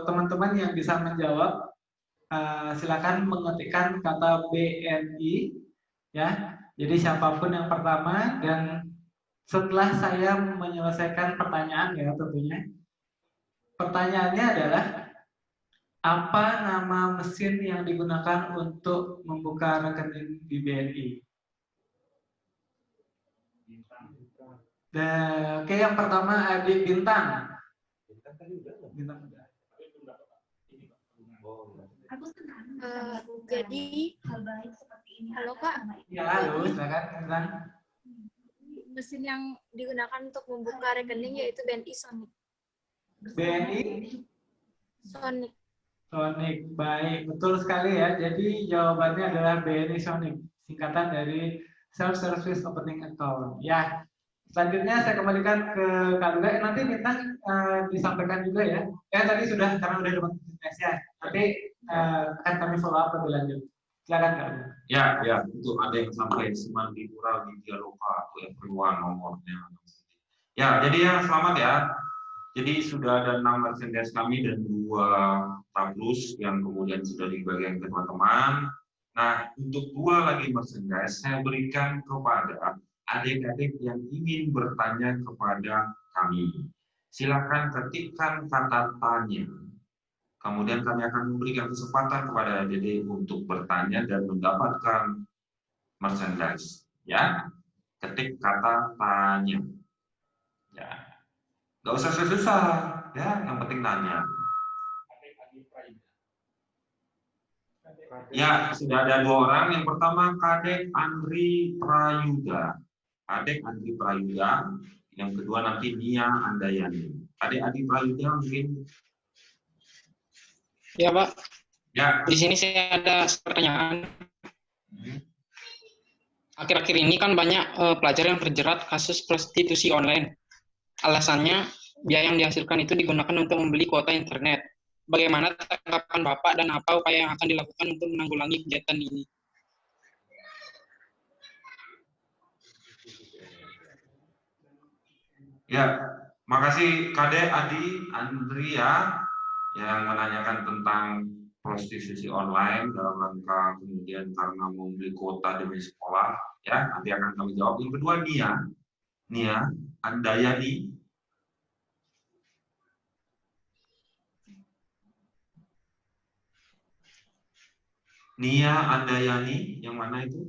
teman-teman yang bisa menjawab, silakan mengetikkan kata BNI ya. Jadi siapapun yang pertama, dan setelah saya menyelesaikan pertanyaan ya tentunya. Pertanyaannya adalah, apa nama mesin yang digunakan untuk membuka rekening di BNI? Oke, yang pertama Adik Bintang. Bintang. Jadi, halo Kak. Ya, halo, silakan Bintang. Mesin yang digunakan untuk membuka rekening yaitu BNI Sonic. BNI Sonic. Sonic, baik, betul sekali ya. Jadi jawabannya adalah BNI Sonic, singkatan dari Self Service Opening Account. Ya, selanjutnya saya kembalikan ke Kak Duga. Nanti Bintang disampaikan juga ya. Tadi sudah, karena udah dapat ya. Tapi akan kami follow up lebih lanjut. Silakan Kak Duga. Ya, itu ada yang sampai Semanggi Pura di Dialoga atau everyone nomornya. Ya, jadi ya selamat ya. Jadi sudah ada 6 merchandise kami dan 2 tablus yang kemudian sudah dibagikan ke teman-teman. Nah, untuk 2 lagi merchandise saya berikan kepada adik-adik yang ingin bertanya kepada kami. Silakan ketikkan kata tanya. Kemudian kami akan memberikan kesempatan kepada Dede untuk bertanya dan mendapatkan merchandise. Ya, ketik kata tanya. Ya, nggak usah susah-susah. Ya, yang penting nanya. Ya, sudah ada 2 orang. Yang pertama Kadek Andri Prayuga. Kadek Andri Prayuga. Yang kedua nanti Nia Andayani. Kadek Andri Prayuga mungkin. Ya, Pak. Ya. Di sini saya ada pertanyaan. Akhir-akhir ini kan banyak pelajar yang terjerat kasus prostitusi online. Alasannya, biaya yang dihasilkan itu digunakan untuk membeli kuota internet. Bagaimana tanggapan Bapak dan apa upaya yang akan dilakukan untuk menanggulangi kejahatan ini? Ya, makasih Kadek Andria yang menanyakan tentang prostitusi online dalam rangka kemudian karena mau beli kuota demi sekolah. Ya, nanti akan kami jawab. Yang kedua Nia Andayani. Nia Andayani, yang mana itu?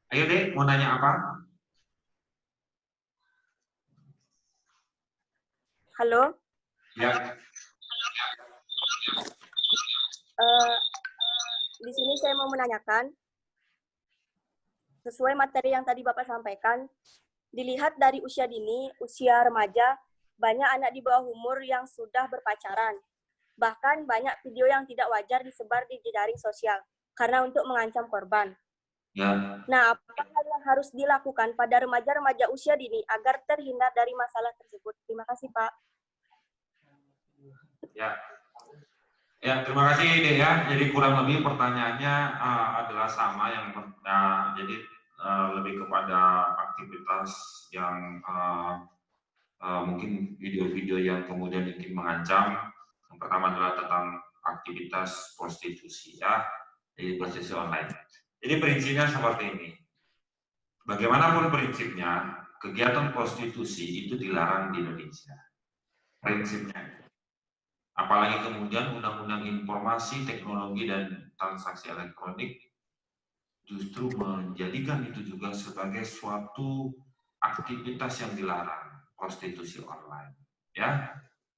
Ayo deh, mau nanya apa? Halo. Ya. Di sini saya mau menanyakan, sesuai materi yang tadi Bapak sampaikan, dilihat dari usia dini, usia remaja, banyak anak di bawah umur yang sudah berpacaran. Bahkan banyak video yang tidak wajar disebar di jaring sosial karena untuk mengancam korban. Ya. Nah, apa hal yang harus dilakukan pada remaja-remaja usia dini agar terhindar dari masalah tersebut? Terima kasih, Pak. Ya. Ya, terima kasih Dek ya. Jadi kurang lebih pertanyaannya adalah sama yang jadi lebih kepada aktivitas yang mungkin video-video yang kemudian mungkin mengancam. Yang pertama adalah tentang aktivitas prostitusi ya, jadi prostitusi online. Jadi prinsipnya seperti ini. Bagaimanapun prinsipnya, kegiatan prostitusi itu dilarang di Indonesia. Prinsipnya. Apalagi kemudian Undang-Undang Informasi, Teknologi, dan Transaksi Elektronik justru menjadikan itu juga sebagai suatu aktivitas yang dilarang, prostitusi online. Ya,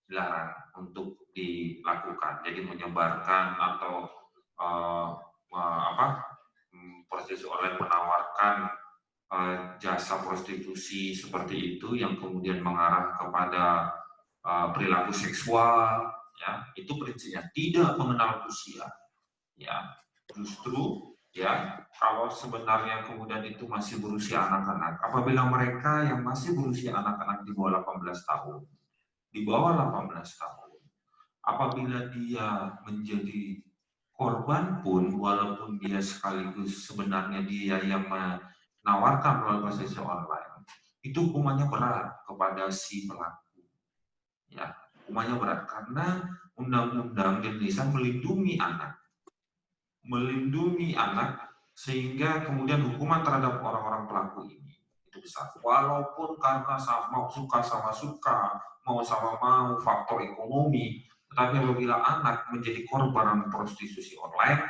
dilarang untuk dilakukan. Jadi menyebarkan atau prostitusi online menawarkan jasa prostitusi seperti itu yang kemudian mengarah kepada perilaku seksual, ya itu prinsipnya tidak mengenal usia, ya justru ya kalau sebenarnya kemudian itu masih berusia anak-anak, apabila mereka yang masih berusia anak-anak di bawah 18 tahun, apabila dia menjadi korban pun, walaupun dia sekaligus sebenarnya dia yang menawarkan melalui prostitusi online, itu hukumannya berat kepada si pelaku. Ya, hukumannya berat karena undang-undang di Indonesia melindungi anak sehingga kemudian hukuman terhadap orang-orang pelaku ini itu besar. Walaupun karena mau suka sama suka, mau sama mau, faktor ekonomi, tetapi apabila anak menjadi korban prostitusi online,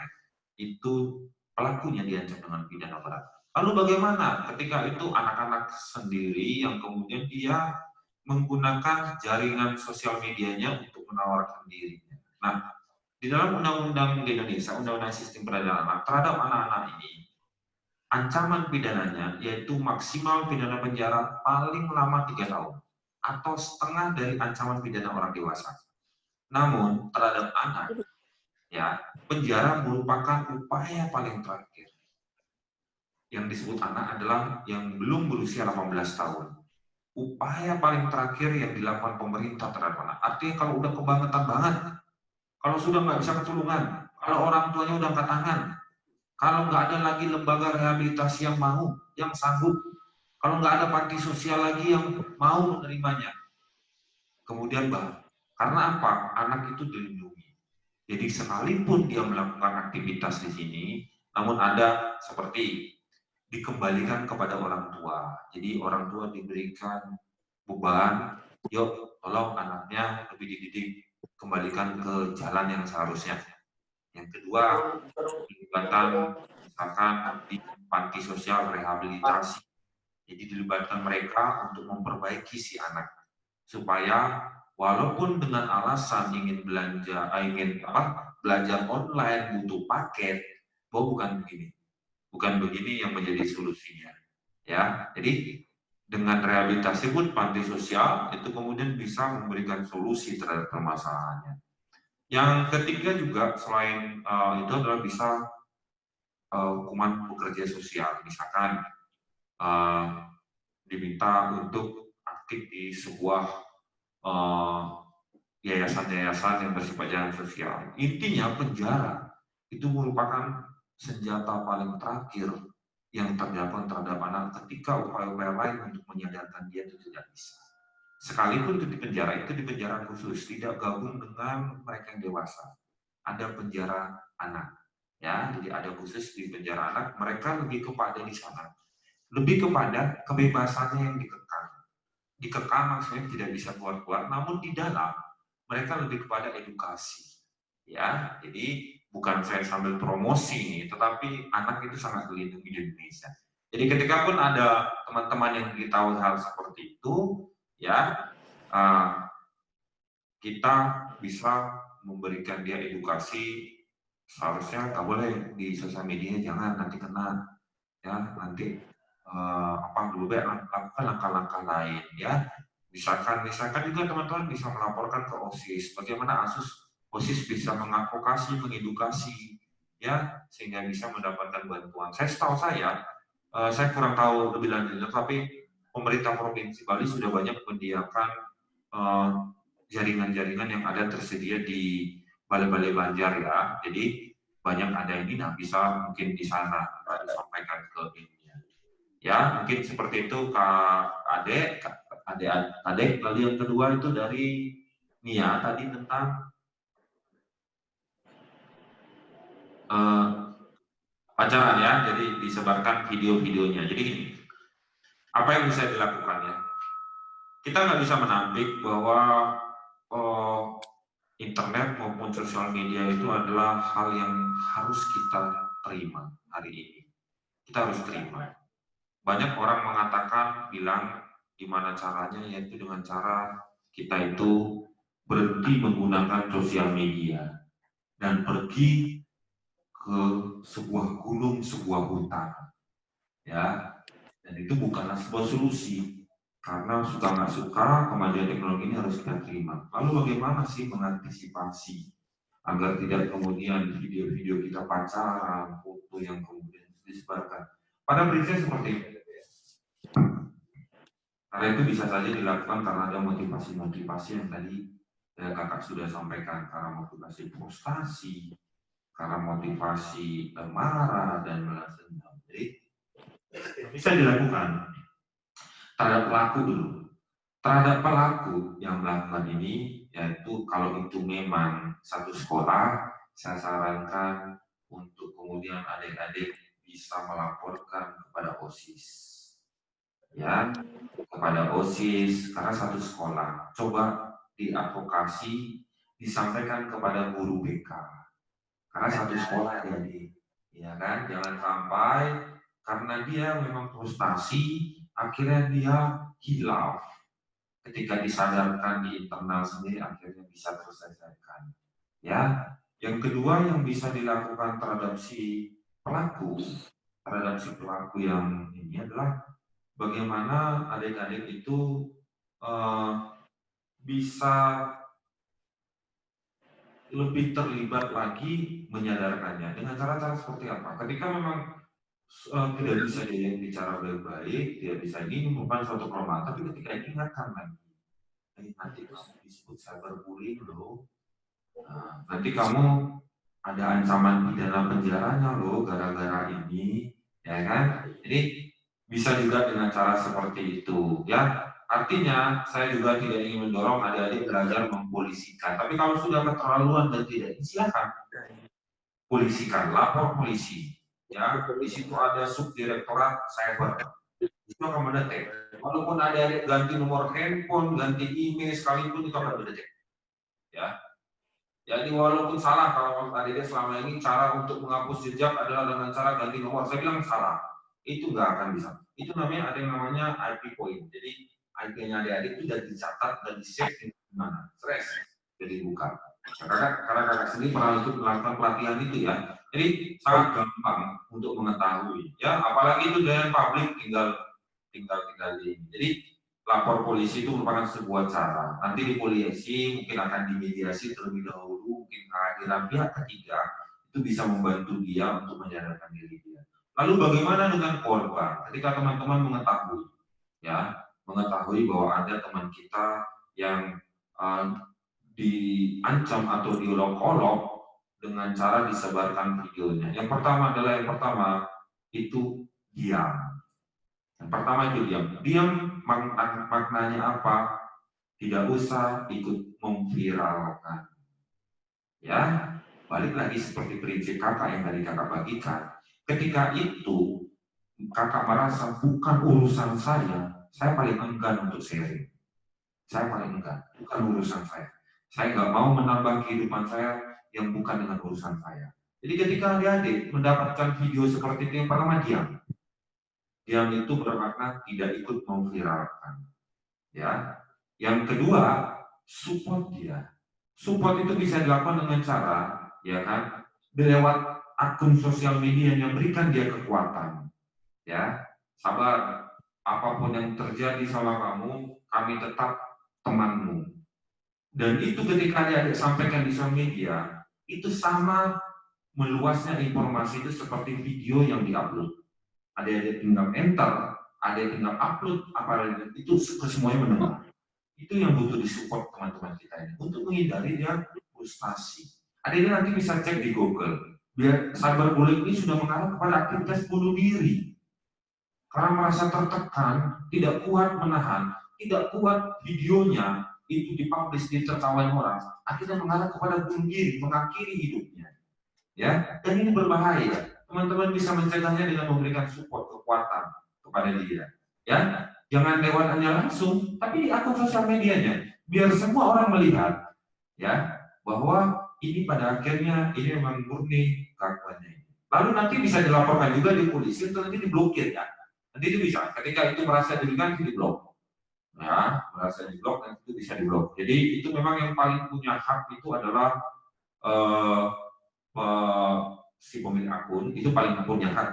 itu pelakunya diancam dengan pidana berat. Lalu bagaimana ketika itu anak-anak sendiri yang kemudian dia menggunakan jaringan sosial medianya untuk menawarkan dirinya. Nah, di dalam undang-undang di Indonesia, undang-undang sistem peradilan anak, terhadap anak-anak ini, ancaman pidananya yaitu maksimal pidana penjara paling lama 3 tahun, atau setengah dari ancaman pidana orang dewasa. Namun, terhadap anak, ya, penjara merupakan upaya paling terakhir. Yang disebut anak adalah yang belum berusia 18 tahun. Upaya paling terakhir yang dilakukan pemerintah terhadap anak. Artinya kalau udah kebangetan banget, kalau sudah nggak bisa ketulungan, kalau orang tuanya udah angkat tangan, kalau nggak ada lagi lembaga rehabilitasi yang mau, yang sanggup, kalau nggak ada panti sosial lagi yang mau menerimanya, kemudian karena apa? Anak itu dilindungi. Jadi sekalipun dia melakukan aktivitas di sini, Namun ada seperti dikembalikan kepada orang tua. Jadi orang tua diberikan beban, yuk tolong anaknya lebih dididik, kembalikan ke jalan yang seharusnya. Yang kedua, pelibatan misalkan di panti sosial rehabilitasi. Jadi dilibatkan mereka untuk memperbaiki si anak supaya walaupun dengan alasan ingin belanja, belajar online butuh paket, bukan begini yang menjadi solusinya. Ya, jadi dengan rehabilitasi pun panti sosial itu kemudian bisa memberikan solusi terhadap permasalahannya. Yang ketiga juga selain itu adalah bisa hukuman pekerja sosial, misalkan diminta untuk aktif di sebuah yayasan-yayasan yang bersifat jalan sosial. Intinya penjara itu merupakan senjata paling terakhir yang terdapat terhadap anak ketika upaya-upaya lain untuk menyadarkan dia itu tidak bisa. Sekalipun itu di penjara khusus, tidak gabung dengan mereka yang dewasa. Ada penjara anak, ya, jadi ada khusus di penjara anak. Mereka lebih kepada di sana, lebih kepada kebebasannya yang dikekang. Dikekang maksudnya tidak bisa keluar-keluar, namun di dalam mereka lebih kepada edukasi, ya. Jadi bukan saya sambil promosi nih, tetapi anak itu sangat dilindungi di Indonesia. Jadi ketika pun ada teman-teman yang tahu hal seperti itu, ya, kita bisa memberikan dia edukasi. Seharusnya nggak boleh di sosial media, jangan nanti kena, ya, nanti lebih baik lakukan langkah-langkah lain, ya. Misalkan juga teman-teman bisa melaporkan ke OSIS, bagaimana OSIS bisa mengadvokasi, mengedukasi, ya, sehingga bisa mendapatkan bantuan. Setahu saya kurang tahu lebih lanjut, tapi pemerintah Provinsi Bali sudah banyak menyediakan jaringan-jaringan yang ada tersedia di balai-balai Banjar, ya. Jadi banyak ada ini, nah bisa mungkin di sana disampaikan ke ini. Ya, mungkin seperti itu Kak Ade. Lalu yang kedua itu dari Nia tadi tentang pacaran, ya. Jadi disebarkan video-videonya. Jadi gini, apa yang bisa dilakukan, ya? Kita nggak bisa menampik bahwa internet maupun sosial media itu adalah hal yang harus kita terima hari ini. Kita harus terima. Banyak orang bilang gimana caranya, yaitu dengan cara kita itu berhenti menggunakan sosial media dan pergi ke sebuah gunung, sebuah hutan, ya. Dan itu bukanlah sebuah solusi, karena suka nggak suka kemajuan teknologi ini harus kita terima. Lalu bagaimana sih mengantisipasi agar tidak kemudian video-video kita pacaran, foto yang kemudian disebarkan? Pada prinsipnya seperti itu. Karena itu bisa saja dilakukan karena ada motivasi-motivasi yang tadi kakak sudah sampaikan, karena motivasi frustasi, karena motivasi marah dan balas dendam. Jadi bisa dilakukan terhadap pelaku dulu. Terhadap pelaku yang melakukan ini, yaitu kalau itu memang satu sekolah, saya sarankan untuk kemudian adik-adik bisa melaporkan kepada OSIS, ya, kepada OSIS, karena satu sekolah. Coba diadvokasi, disampaikan kepada guru BK, karena satu sekolah jadi, ya kan, jangan sampai karena dia memang frustasi, akhirnya dia hilang. Ketika disadarkan di internal sendiri, akhirnya bisa terselesaikan, ya. Yang kedua yang bisa dilakukan terhadap si pelaku yang ini adalah bagaimana adik-adik itu bisa lebih terlibat lagi menyadarkannya. Dengan cara-cara seperti apa? Ketika memang tidak bisa bicara baik-baik, tidak bisa ini merupakan suatu kelemahan, tapi ketika ini ingatkan lagi, nanti kamu disebut cyberbullying loh, nanti kamu ada ancaman pidana penjaranya loh gara-gara ini, ya kan? Jadi bisa juga dengan cara seperti itu, ya. Artinya saya juga tidak ingin mendorong adik-adik belajar mempolisikan, tapi kalau sudah keterlaluan dan tidak, silakan polisikan, lapor polisi, ya, di situ ada subdirektorat cyber. Itu akan mendetek. Walaupun adik-adik ganti nomor handphone, ganti email sekalipun itu akan mendetek. Ya. Jadi walaupun salah kalau adik-adik selama ini cara untuk menghapus jejak adalah dengan cara ganti nomor, saya bilang salah. Itu nggak akan bisa. Itu namanya ada yang namanya IP point. Jadi IP-nya adik-adik itu sudah dicatat dan di-save di mana? Stres. Jadi bukan. Karena kakak sendiri pernah ikut melakukan pelatihan itu ya. Jadi sangat gampang untuk mengetahui. Ya, apalagi itu dengan publik tinggal di. Jadi lapor polisi itu merupakan sebuah cara. Nanti di polisi mungkin akan dimediasi terlebih dahulu, mungkin kehadiran pihak ketiga itu bisa membantu dia untuk menyadarkan diri dia. Lalu bagaimana dengan korban? Ketika teman-teman mengetahui bahwa ada teman kita yang diancam atau diolok-olok dengan cara disebarkan videonya. Yang pertama itu diam. Yang pertama itu diam. Diam maknanya apa? Tidak usah ikut memviralkan. Ya, balik lagi seperti prinsip kakak yang tadi kakak bagikan. Ketika itu kakak merasa bukan urusan saya paling enggan untuk sharing. Saya paling enggan, bukan urusan saya. Saya nggak mau menambah kehidupan saya yang bukan dengan urusan saya. Jadi ketika adik-adik mendapatkan video seperti itu, yang pertama diam. Diam itu bermakna tidak ikut memviralkan. Ya. Yang kedua, support dia. Support itu bisa dilakukan dengan cara, ya kan, lewat akun sosial media yang berikan dia kekuatan. Ya, sabar. Apapun yang terjadi sama kamu, kami tetap temanmu. Dan itu ketika adik sampaikan di sosial media, itu sama meluasnya informasi itu seperti video yang diupload. Ada tinggal enter, ada tinggal upload, apa itu semuanya mendengar. Itu yang butuh disupport teman-teman kita ini untuk menghindari dia frustasi. Adik nanti bisa cek di Google. Biar cyberbullying ini sudah mengarah kepada aktivitas bunuh diri. Karena merasa tertekan, tidak kuat menahan, tidak kuat videonya itu dipublish, ditertawain orang, akhirnya mengarah kepada bunuh diri, mengakhiri hidupnya. Ya, dan ini berbahaya. Teman-teman bisa mencegahnya dengan memberikan support, kekuatan kepada dia. Ya, jangan lewat hanya langsung, tapi di akun sosial medianya, biar semua orang melihat, ya, bahwa ini pada akhirnya ini memang murni kelakuannya. Lalu nanti bisa dilaporkan juga di polisi atau nanti diblokir ya. Nanti itu bisa. Ketika itu merasa dirugikan, itu diblok. Ya, merasa diblok dan itu bisa diblok. Jadi itu memang yang paling punya hak itu adalah si pemilik akun, itu paling punya hak.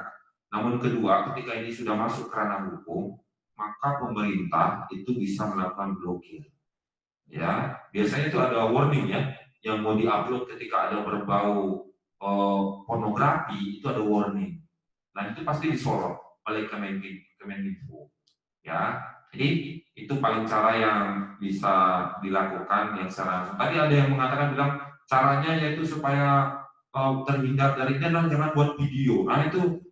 Namun kedua, ketika ini sudah masuk ke ranah hukum, maka pemerintah itu bisa melakukan blokir. Ya, biasanya itu ada warning ya, yang mau diupload ketika ada berbau pornografi itu ada warning. Nah itu pasti disorot oleh Kemeninfo. Ya, jadi itu paling cara yang bisa dilakukan yang secara langsung. Tadi ada yang mengatakan bilang caranya yaitu supaya terhindar dari ini adalah jangan buat video. Nah itu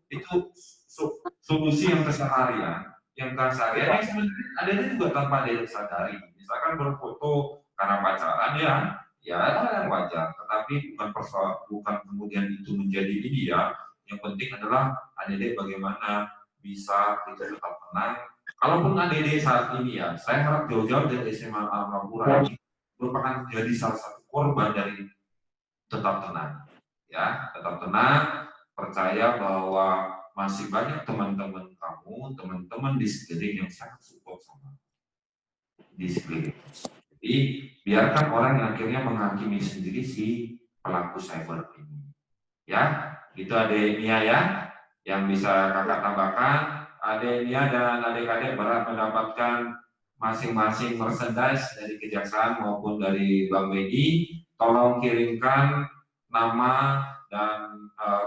solusi yang keseharian. Yang keseharian sebenarnya ada juga tanpa dia sadari. Misalkan berfoto karena pacaran ya yang wajar. Tetapi bukan kemudian itu menjadi ini ya. Yang penting adalah adik-adik bagaimana bisa kita tetap tenang. Kalaupun adik-adik saat ini ya, saya harap jauh-jauh dari SMA Al-Mapura ini merupakan jadi salah satu korban dari tetap tenang. Ya, tetap tenang, percaya bahwa masih banyak teman-teman kamu, teman-teman di sekeliling yang sangat support sama di sekeliling. Jadi biarkan orang yang akhirnya menghakimi sendiri si pelaku cyber ini. Ya, itu adik Nia ya, yang bisa kakak tambahkan. Adik Nia dan adik-adik berhak mendapatkan masing-masing merchandise dari Kejaksaan maupun dari Bank BNI. Tolong kirimkan nama dan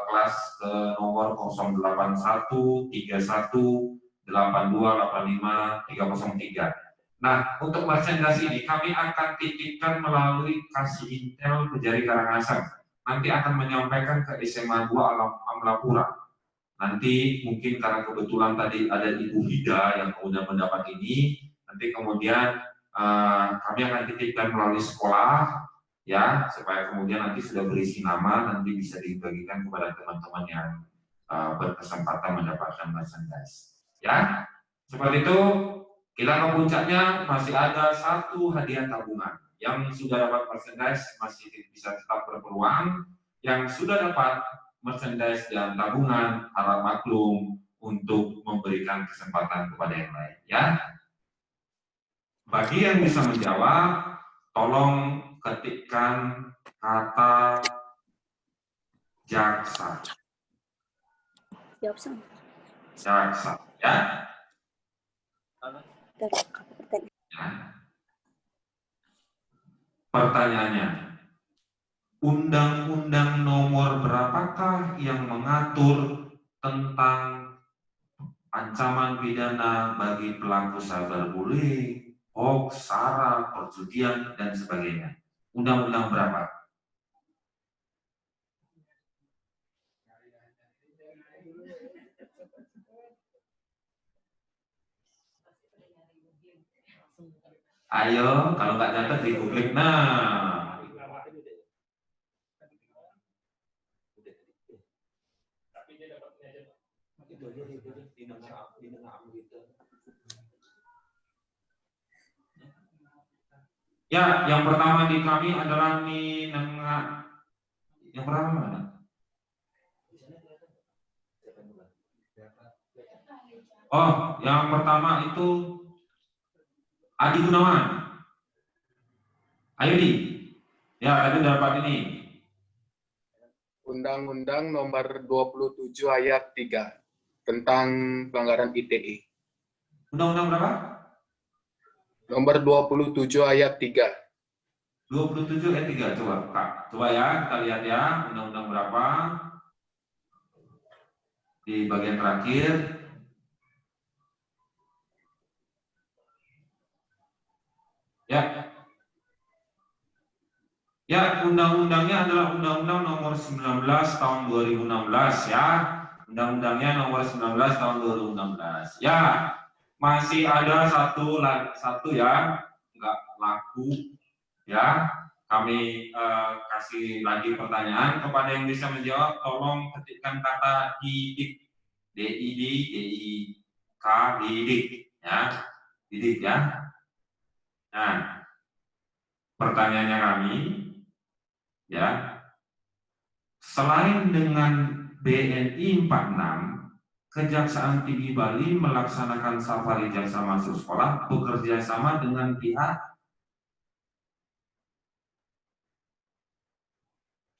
kelas ke nomor 081318285 Nah, untuk merchandise ini kami akan titipkan melalui kasih intel Kejari Karangasem. Nanti akan menyampaikan ke SMA 2 Amlapura. Nanti mungkin karena kebetulan tadi ada Ibu Hida yang kemudian mendapat ini, nanti kemudian kami akan titipkan melalui sekolah, ya, supaya kemudian nanti sudah berisi nama, nanti bisa dibagikan kepada teman-teman yang berkesempatan mendapatkan merchandise. Ya, seperti itu. Kita ke puncaknya, masih ada 1 hadiah tabungan. Yang sudah dapat merchandise masih bisa tetap berpeluang. Yang sudah dapat merchandise dan tabungan harap maklum untuk memberikan kesempatan kepada yang lain. Ya. Bagi yang bisa menjawab, tolong ketikkan kata jaksa. Jaksa, ya. Ya. Pertanyaannya, undang-undang nomor berapakah yang mengatur tentang ancaman pidana bagi pelaku cyberbullying, hoax, sara, perjudian, dan sebagainya? Undang-undang berapa? Ayo, kalau nggak catat di Google. Nah, ya, yang pertama di kami adalah yang pertama mana? Oh, yang pertama itu Adi Gunawan. Ayo Di. Ya, tadi dapat ini. Undang-Undang Nomor 27 Ayat 3 tentang pelanggaran ITE. Undang-undang berapa? Nomor 27 Ayat 3. 27 ayat 3, coba Kak. Coba ya, kita lihat ya, undang-undang berapa. Di bagian terakhir. Ya. Ya, undang-undangnya adalah Undang-Undang Nomor 19 Tahun 2016 ya. Undang-undangnya Nomor 19 Tahun 2016. Ya, masih ada satu ya, nggak laku ya. Kami kasih lagi pertanyaan kepada yang bisa menjawab. Tolong ketikkan kata didik, D-I-D-I-K, didik ya, didik ya. Nah, pertanyaannya kami. Ya, selain dengan BNI 46, Kejaksaan Tinggi Bali melaksanakan safari jaksa masuk sekolah bekerja sama dengan pihak.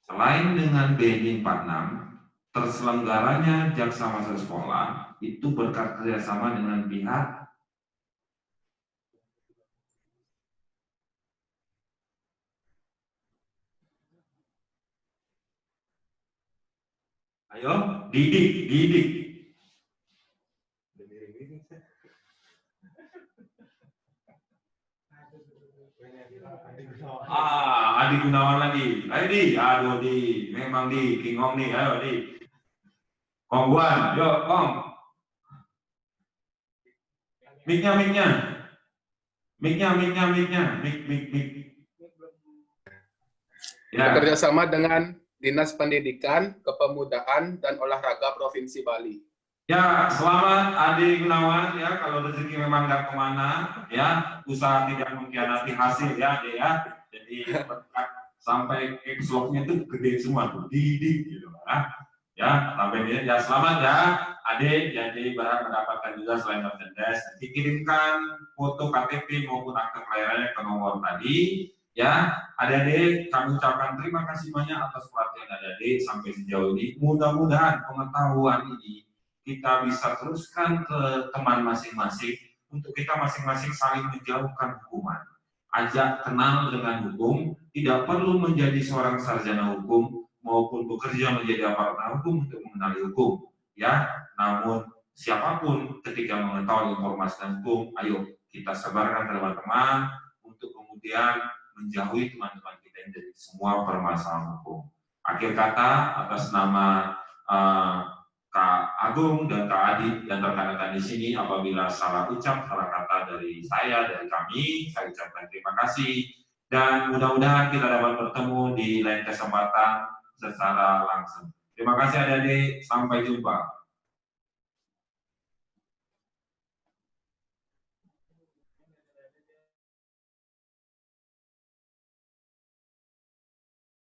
Selain dengan BNI 46, terselenggaranya jaksa masuk sekolah itu bekerja sama dengan pihak. Ayo, didik. Adi Gunawan lagi. Ayo Di, aduh Di, memang Di, King Ong nih, ayo Di. Kongguan, yuk Kong. Mic-nya. Ya. Bekerja sama dengan Dinas Pendidikan, Kepemudaan, dan Olahraga Provinsi Bali. Ya, selamat Adi Gunawan ya, kalau rezeki memang nggak kemana ya, usaha tidak mengkhianati hasil ya, Ade ya. Jadi sampai caps lock-nya itu gede semua tuh, didik gitu ya, sampai dia ya, selamat ya Ade, jadi berhak mendapatkan juga selain merchandise. Dikirimkan foto KTP maupun akte kelahirannya ke nomor tadi ya. Adik-adik, kami ucapkan terima kasih banyak atas perhatian adik-adik sampai sejauh ini. Mudah-mudahan pengetahuan ini kita bisa teruskan ke teman masing-masing untuk kita masing-masing saling menjauhkan hukuman. Ajak kenal dengan hukum, tidak perlu menjadi seorang sarjana hukum maupun bekerja menjadi aparat hukum untuk mengenali hukum. Ya, namun siapapun ketika mengetahui informasi tentang hukum, ayo kita sebarkan ke teman-teman untuk kemudian menjauhi teman-teman kita yang dari semua permasalahan hukum. Akhir kata, atas nama Kak Agung dan Kak Adi dan rekan-rekan di sini, apabila salah ucap, salah kata dari saya, dari kami, saya ucapkan terima kasih. Dan mudah-mudahan kita dapat bertemu di lain kesempatan secara langsung. Terima kasih adik-adik, sampai jumpa.